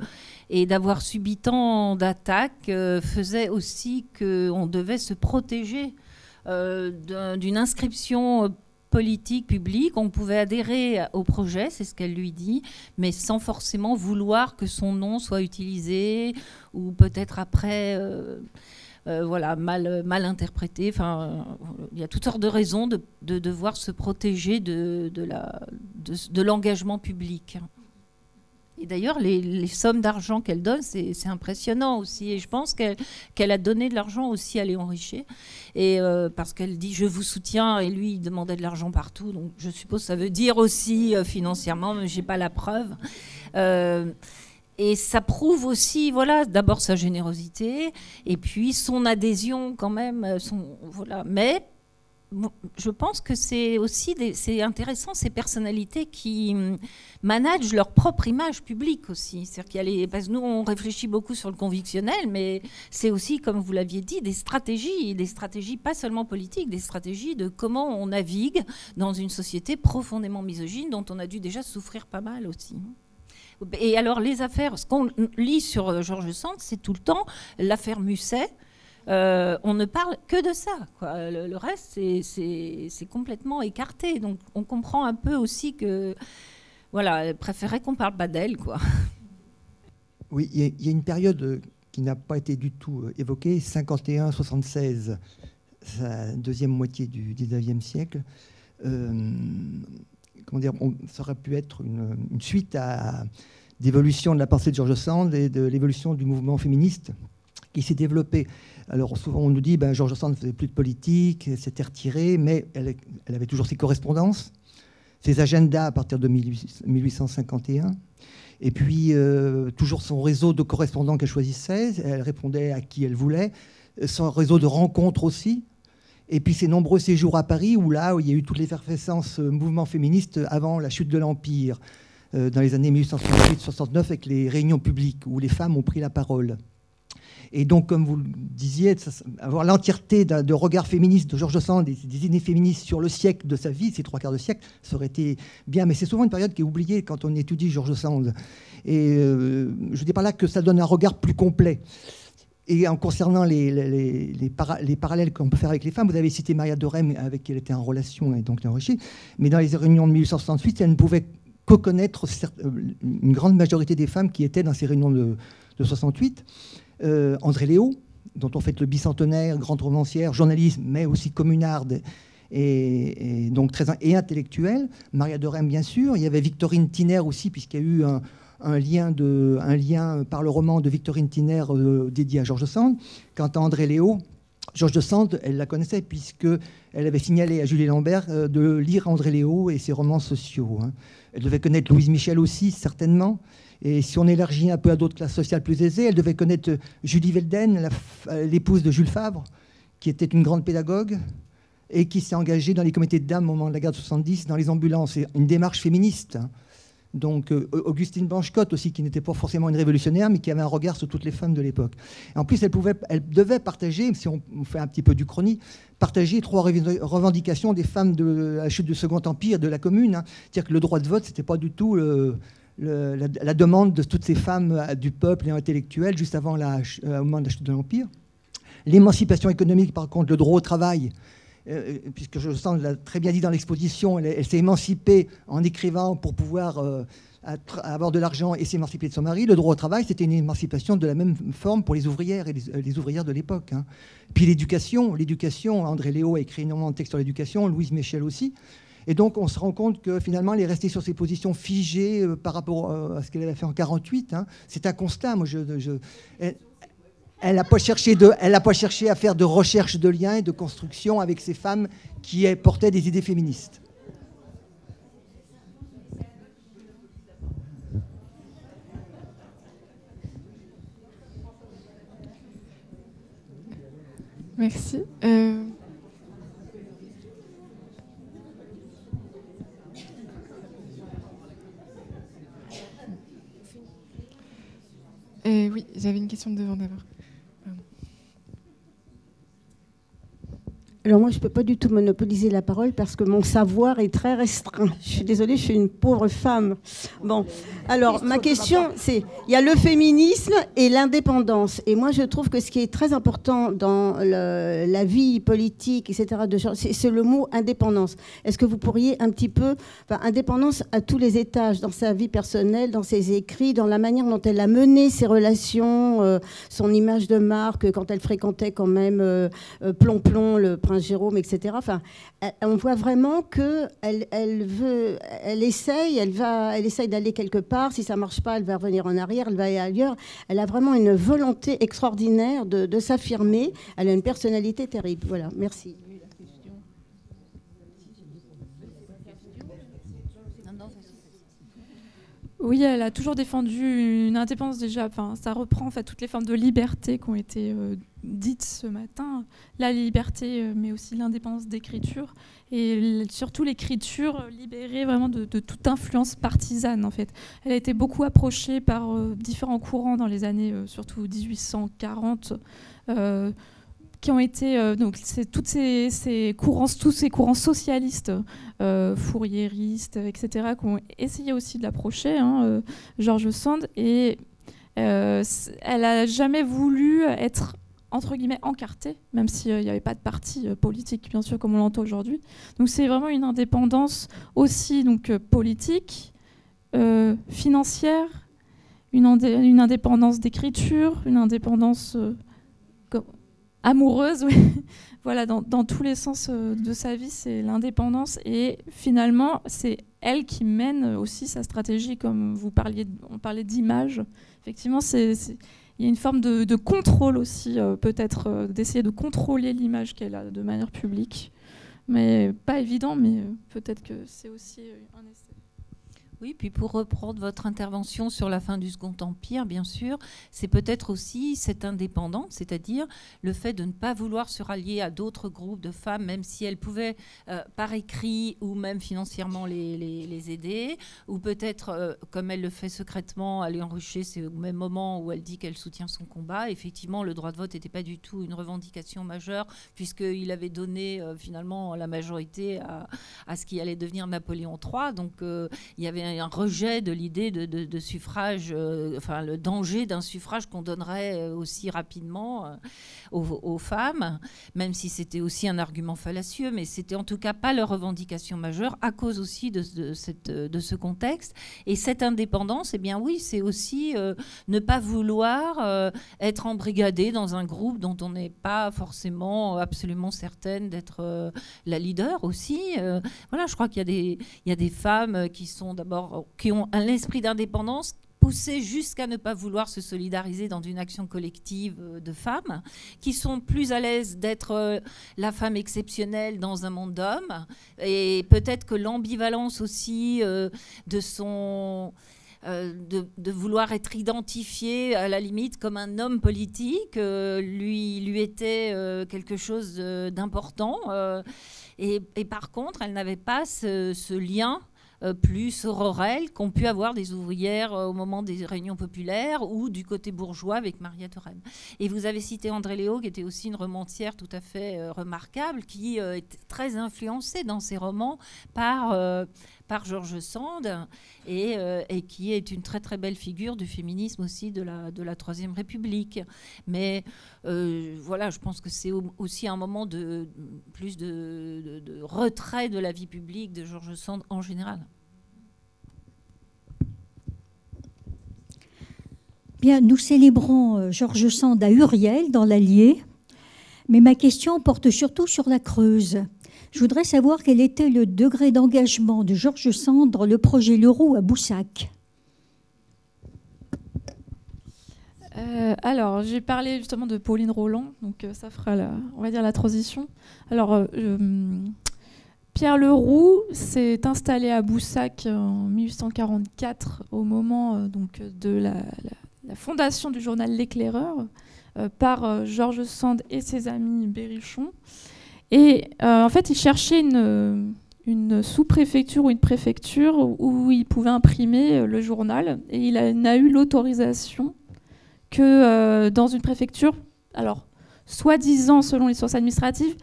et d'avoir subi tant d'attaques faisait aussi qu'on devait se protéger d'une inscription politique, publique. On pouvait adhérer au projet, c'est ce qu'elle lui dit, mais sans forcément vouloir que son nom soit utilisé, ou peut-être après mal interprété. Enfin, il y a toutes sortes de raisons de devoir se protéger de l'engagement public. Et d'ailleurs, les sommes d'argent qu'elle donne, c'est impressionnant aussi. Et je pense qu'elle a donné de l'argent aussi à Léon Richer. Et parce qu'elle dit « je vous soutiens », et lui, il demandait de l'argent partout. Donc je suppose que ça veut dire aussi financièrement, mais je n'ai pas la preuve. Et ça prouve aussi, voilà, d'abord sa générosité, et puis son adhésion quand même. Mais je pense que c'est aussi c'est intéressant, ces personnalités qui managent leur propre image publique aussi. C'est-à-dire parce que nous, on réfléchit beaucoup sur le convictionnel, mais c'est aussi, comme vous l'aviez dit, des stratégies pas seulement politiques, des stratégies de comment on navigue dans une société profondément misogyne dont on a dû déjà souffrir pas mal aussi. Et alors, les affaires, ce qu'on lit sur George Sand, c'est tout le temps l'affaire Musset. On ne parle que de ça, quoi. Le reste, c'est complètement écarté. Donc, on comprend un peu aussi que, voilà, elle préférait qu'on parle pas d'elle, quoi. Oui, il y a une période qui n'a pas été du tout évoquée, 51-76, la deuxième moitié du 19e siècle. Comment dire, ça aurait pu être une suite d'évolution de la pensée de George Sand et de l'évolution du mouvement féministe qui s'est développé. Alors souvent on nous dit George Sand ne faisait plus de politique, elle s'était retirée, mais elle avait toujours ses correspondances, ses agendas à partir de 1851, et puis toujours son réseau de correspondants qu'elle choisissait, elle répondait à qui elle voulait, son réseau de rencontres aussi, et puis ses nombreux séjours à Paris où il y a eu toute l'effervescence mouvement féministe avant la chute de l'Empire, dans les années 1868-69, avec les réunions publiques où les femmes ont pris la parole. Et donc, comme vous le disiez, avoir l'entièreté de regard féministe de George Sand, des idées féministes sur le siècle de sa vie, ces 3/4 de siècle, ça aurait été bien. Mais c'est souvent une période qui est oubliée quand on étudie George Sand. Et je dis par là que ça donne un regard plus complet. Et en concernant les parallèles qu'on peut faire avec les femmes, vous avez cité Maria de Rem, avec qui elle était en relation et donc enrichie. Mais dans les réunions de 1868, elle ne pouvait que connaître une grande majorité des femmes qui étaient dans ces réunions de 68. André Léo, dont on fête le bicentenaire, grande romancière, journaliste, mais aussi communarde et donc et intellectuelle. Maria de Rem, bien sûr. Il y avait Victorine Thiner aussi, puisqu'il y a eu un lien par le roman de Victorine Thiner dédié à George Sand. Quant à André Léo, George Sand, elle la connaissait puisqu'elle avait signalé à Julie Lambert de lire André Léo et ses romans sociaux. Elle devait connaître Louise Michel aussi, certainement. Et si on élargit un peu à d'autres classes sociales plus aisées, elle devait connaître Julie Velden, l'épouse de Jules Favre, qui était une grande pédagogue et qui s'est engagée dans les comités de dames au moment de la guerre de 70, dans les ambulances. C'est une démarche féministe. Donc Augustine Blanchecotte aussi, qui n'était pas forcément une révolutionnaire, mais qui avait un regard sur toutes les femmes de l'époque. Et en plus, elle devait partager, si on fait un petit peu d'Uchronie, partager 3 revendications des femmes de la chute du Second Empire, de la Commune. C'est-à-dire que le droit de vote, c'était pas du tout la demande de toutes ces femmes du peuple et intellectuel juste avant au moment de la chute de l'Empire. L'émancipation économique, par contre, le droit au travail, puisque je sens, l'a très bien dit dans l'exposition, elle s'est émancipée en écrivant pour pouvoir avoir de l'argent et s'émanciper de son mari. Le droit au travail, c'était une émancipation de la même forme pour les ouvrières et les ouvrières de l'époque. Puis l'éducation, André Léo a écrit énormément de textes sur l'éducation, Louise Michel aussi. Et donc, on se rend compte que finalement, elle est restée sur ses positions figées par rapport à ce qu'elle avait fait en 1948. C'est un constat. Elle n'a pas cherché à faire de recherche de liens et de construction avec ces femmes qui portaient des idées féministes. Merci. Oui, j'avais une question de devant d'abord. Alors moi, je ne peux pas du tout monopoliser la parole parce que mon savoir est très restreint. Je suis désolée, je suis une pauvre femme. Bon, alors ma question, c'est, il y a le féminisme et l'indépendance. Et moi, je trouve que ce qui est très important dans la vie politique, etc., c'est le mot indépendance. Est-ce que vous pourriez un petit peu, indépendance à tous les étages, dans sa vie personnelle, dans ses écrits, dans la manière dont elle a mené ses relations, son image de marque, quand elle fréquentait quand même Plomplon, le Prince Jérôme, etc. Enfin, on voit vraiment qu'elle essaye d'aller quelque part. Si ça ne marche pas, elle va revenir en arrière, elle va aller ailleurs. Elle a vraiment une volonté extraordinaire de s'affirmer. Elle a une personnalité terrible. Voilà, merci. Oui, elle a toujours défendu une indépendance déjà. Enfin, ça reprend en fait toutes les formes de liberté qui ont été dites ce matin. La liberté, mais aussi l'indépendance d'écriture et surtout l'écriture libérée vraiment de toute influence partisane en fait. Elle a été beaucoup approchée par différents courants dans les années surtout 1840. Qui ont été donc tous ces courants socialistes, fourriéristes, etc., qui ont essayé aussi de l'approcher, George Sand, et elle n'a jamais voulu être entre guillemets encartée, même s'il n'y avait pas de parti politique, bien sûr, comme on l'entend aujourd'hui. Donc c'est vraiment une indépendance aussi donc politique, financière, une indépendance d'écriture, une indépendance amoureuse, oui. Voilà, dans tous les sens de sa vie, c'est l'indépendance. Et finalement, c'est elle qui mène aussi sa stratégie, comme on parlait d'image. Effectivement, il y a une forme de contrôle aussi, peut-être, d'essayer de contrôler l'image qu'elle a de manière publique. Mais pas évident, mais peut-être que c'est aussi un essai. Oui, puis pour reprendre votre intervention sur la fin du Second Empire, bien sûr, c'est peut-être aussi cette indépendance, c'est-à-dire le fait de ne pas vouloir se rallier à d'autres groupes de femmes, même si elles pouvaient, par écrit ou même financièrement, les aider, ou peut-être, comme elle le fait secrètement, aller enrichir, c'est au même moment où elle dit qu'elle soutient son combat. Effectivement, le droit de vote n'était pas du tout une revendication majeure, puisqu'il avait donné finalement la majorité à ce qui allait devenir Napoléon III. Donc, il y avait un rejet de l'idée de suffrage, enfin le danger d'un suffrage qu'on donnerait aussi rapidement aux femmes, même si c'était aussi un argument fallacieux, mais c'était en tout cas pas leur revendication majeure à cause aussi de ce contexte. Et cette indépendance, eh bien oui, c'est aussi ne pas vouloir être embrigadé dans un groupe dont on n'est pas forcément absolument certaine d'être la leader aussi. Voilà, je crois qu'il y a des femmes qui ont un esprit d'indépendance poussées jusqu'à ne pas vouloir se solidariser dans une action collective de femmes, qui sont plus à l'aise d'être la femme exceptionnelle dans un monde d'hommes. Et peut-être que l'ambivalence aussi de vouloir être identifié à la limite comme un homme politique lui était quelque chose d'important. Et par contre, elle n'avait pas ce lien plus sororel qu'ont pu avoir des ouvrières au moment des réunions populaires ou du côté bourgeois avec Maria Thorem. Et vous avez cité André Léo, qui était aussi une romancière tout à fait remarquable, qui est très influencée dans ses romans par George Sand et qui est une très très belle figure du féminisme aussi de la Troisième République. Mais voilà, je pense que c'est aussi un moment de retrait de la vie publique de George Sand en général. Bien, nous célébrons George Sand à Uriel, dans l'Allier, mais ma question porte surtout sur la Creuse. Je voudrais savoir quel était le degré d'engagement de George Sand dans le projet Leroux à Boussac. Alors, j'ai parlé justement de Pauline Roland, donc ça fera, on va dire, la transition. Alors, Pierre Leroux s'est installé à Boussac en 1844, au moment donc, de la fondation du journal L'Éclaireur, par George Sand et ses amis Berrichon. Et en fait, il cherchait une sous-préfecture ou une préfecture où il pouvait imprimer le journal. Et il n'a eu l'autorisation que dans une préfecture, alors, soi-disant, selon les sources administratives,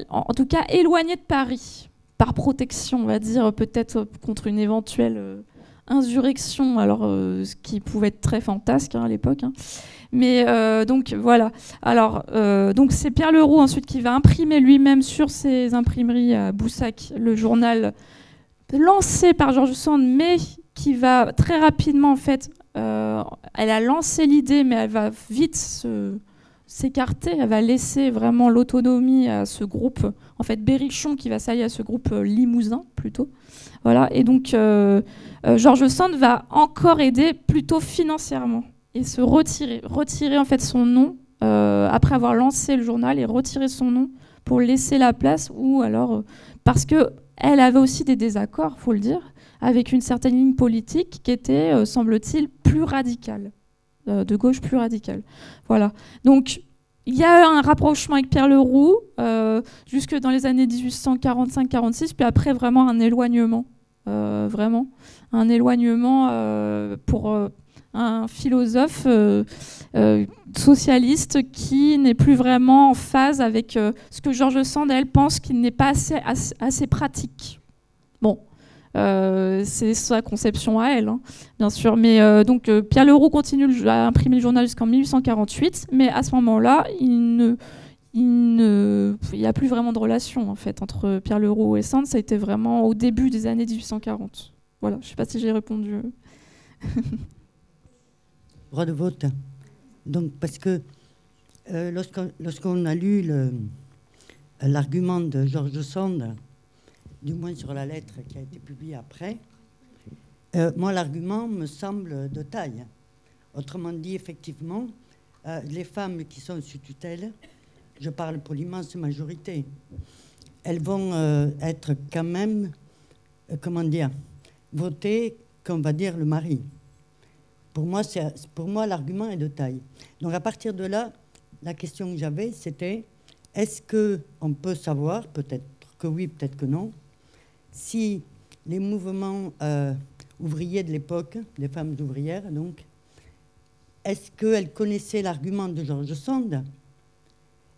en tout cas éloignée de Paris, par protection, on va dire, peut-être contre une éventuelle insurrection, alors ce qui pouvait être très fantasque à l'époque. Mais donc voilà. Alors donc c'est Pierre Leroux ensuite qui va imprimer lui-même sur ses imprimeries à Boussac le journal lancé par George Sand, mais qui va très rapidement en fait. Elle a lancé l'idée, mais elle va vite s'écarter. Elle va laisser vraiment l'autonomie à ce groupe. En fait, Berrichon qui va s'allier à ce groupe limousin plutôt. Voilà. Et donc George Sand va encore aider plutôt financièrement. Et se retirer en fait son nom après avoir lancé le journal et retirer son nom pour laisser la place, ou alors parce que elle avait aussi des désaccords, faut le dire, avec une certaine ligne politique qui était, semble-t-il, plus radicale, de gauche plus radicale. Voilà. Donc il y a un rapprochement avec Pierre Leroux jusque dans les années 1845-46, puis après vraiment un éloignement, vraiment un éloignement pour un philosophe socialiste qui n'est plus vraiment en phase avec ce que George Sand, elle, pense qu'il n'est pas assez pratique. Bon, c'est sa conception à elle, hein, bien sûr. Mais donc Pierre Leroux continue à imprimer le journal jusqu'en 1848, mais à ce moment-là, il n'y a plus vraiment de relation en fait entre Pierre Leroux et Sand. Ça a été vraiment au début des années 1840. Voilà, je ne sais pas si j'ai répondu. Droit de vote. Donc, parce que lorsqu'on a lu l'argument de George Sand, du moins sur la lettre qui a été publiée après, moi, l'argument me semble de taille. Autrement dit, effectivement, les femmes qui sont sous tutelle, je parle pour l'immense majorité, elles vont être quand même, votées, qu'on va dire, le mari. Pour moi, l'argument est de taille. Donc, à partir de là, la question que j'avais, c'était est-ce qu'on peut savoir, peut-être que oui, peut-être que non, si les mouvements ouvriers de l'époque, des femmes ouvrières, donc, est-ce qu'elles connaissaient l'argument de George Sand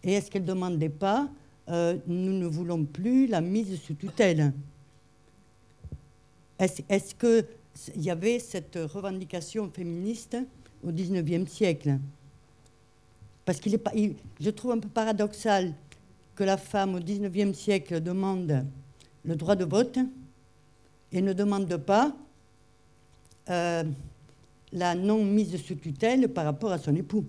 et est-ce qu'elles ne demandaient pas nous ne voulons plus la mise sous tutelle? Est-ce que il y avait cette revendication féministe au XIXe siècle. Parce je trouve un peu paradoxal que la femme au XIXe siècle demande le droit de vote et ne demande pas la non-mise sous tutelle par rapport à son époux.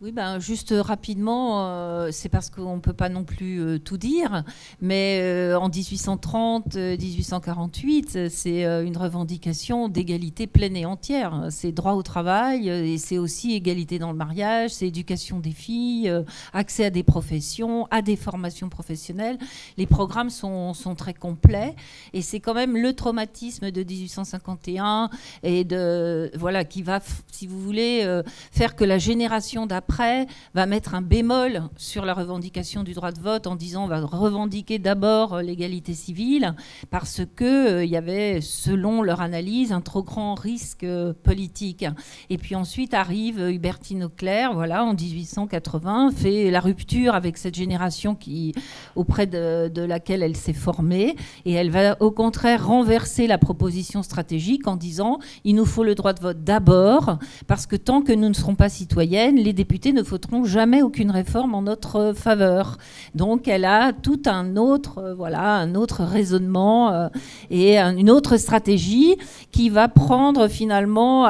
Oui, juste rapidement, c'est parce qu'on ne peut pas non plus tout dire, mais en 1830, 1848, c'est une revendication d'égalité pleine et entière. C'est droit au travail, et c'est aussi égalité dans le mariage, c'est éducation des filles, accès à des professions, à des formations professionnelles. Les programmes sont très complets, et c'est quand même le traumatisme de 1851 et qui va, si vous voulez, faire que la génération d'après va mettre un bémol sur la revendication du droit de vote en disant on va revendiquer d'abord l'égalité civile parce qu'il y avait, selon leur analyse, un trop grand risque politique. Et puis ensuite arrive Hubertine Auclair, en 1880, fait la rupture avec cette génération auprès de laquelle elle s'est formée, et elle va au contraire renverser la proposition stratégique en disant il nous faut le droit de vote d'abord parce que tant que nous ne serons pas citoyennes, les députés ne voteront jamais aucune réforme en notre faveur. Donc elle a tout un autre raisonnement et une autre stratégie qui va prendre finalement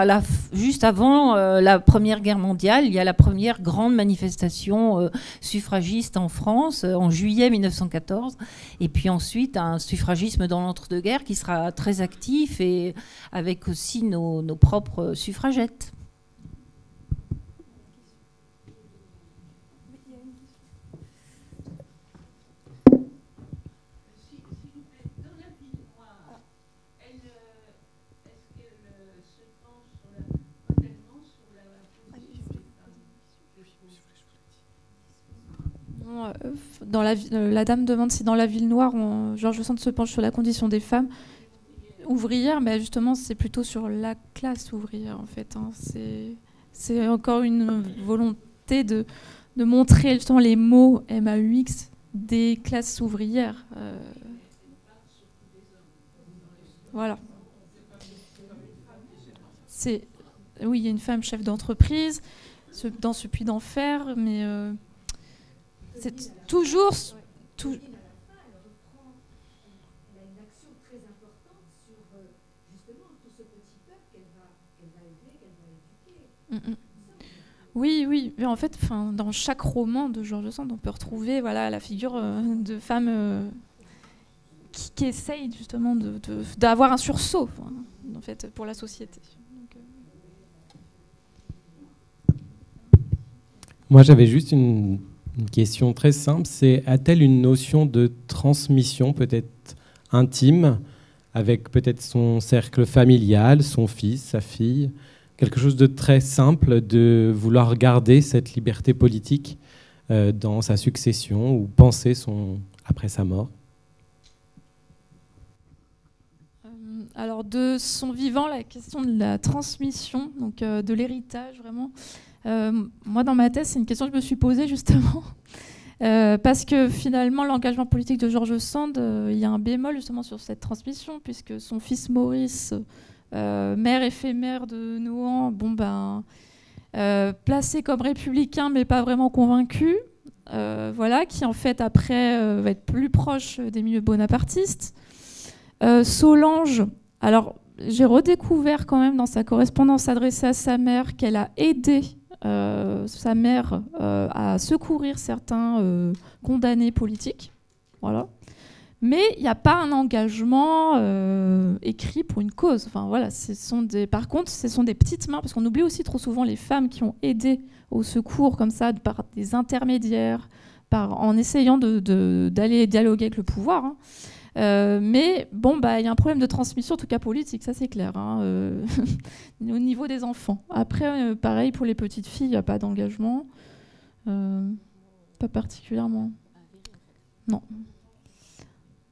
juste avant la Première Guerre mondiale. Il y a la première grande manifestation suffragiste en France en juillet 1914, et puis ensuite un suffragisme dans l'entre-deux-guerres qui sera très actif, et avec aussi nos propres suffragettes. La dame demande si dans la ville noire, Georges Sand se penche sur la condition des femmes ouvrières, mais justement c'est plutôt sur la classe ouvrière en fait. C'est encore une volonté de montrer justement les mots MAUX des classes ouvrières. Voilà. Oui, il y a une femme chef d'entreprise dans ce puits d'enfer, mais c'est toujours... Elle a une action très importante sur justement tout ce petit peuple qu'elle va élever, qu'elle va éduquer. Oui, mais en fait, dans chaque roman de Georges Sand, on peut retrouver la figure de femme qui essaye justement d'avoir un sursaut en fait, pour la société. Moi, j'avais juste une question très simple, a-t-elle une notion de transmission peut-être intime avec peut-être son cercle familial, son fils, sa fille, quelque chose de très simple de vouloir garder cette liberté politique dans sa succession ou penser après sa mort? Alors de son vivant, la question de la transmission, donc de l'héritage vraiment. Moi, dans ma thèse, c'est une question que je me suis posée justement, parce que finalement, l'engagement politique de Georges Sand, il y a un bémol justement sur cette transmission, puisque son fils Maurice, maire éphémère de Nohant, placé comme républicain, mais pas vraiment convaincu, qui en fait après va être plus proche des milieux bonapartistes. Solange, alors j'ai redécouvert quand même dans sa correspondance adressée à sa mère qu'elle a aidé sa mère à secourir certains condamnés politiques, voilà. Mais il n'y a pas un engagement écrit pour une cause. Par contre, ce sont des petites mains, parce qu'on oublie aussi trop souvent les femmes qui ont aidé au secours comme ça par des intermédiaires, en essayant d'aller dialoguer avec le pouvoir. Mais il y a un problème de transmission, en tout cas politique, ça c'est clair, au niveau des enfants. Après, pareil pour les petites filles, il n'y a pas d'engagement, pas particulièrement. Non.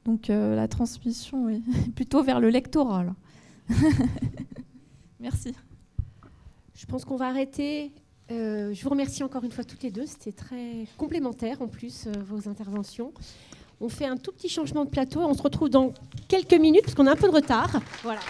Donc la transmission est plutôt vers le lectorat. Merci. Je pense qu'on va arrêter. Je vous remercie encore une fois toutes les deux. C'était très complémentaire en plus, vos interventions. On fait un tout petit changement de plateau. On se retrouve dans quelques minutes parce qu'on a un peu de retard. Voilà.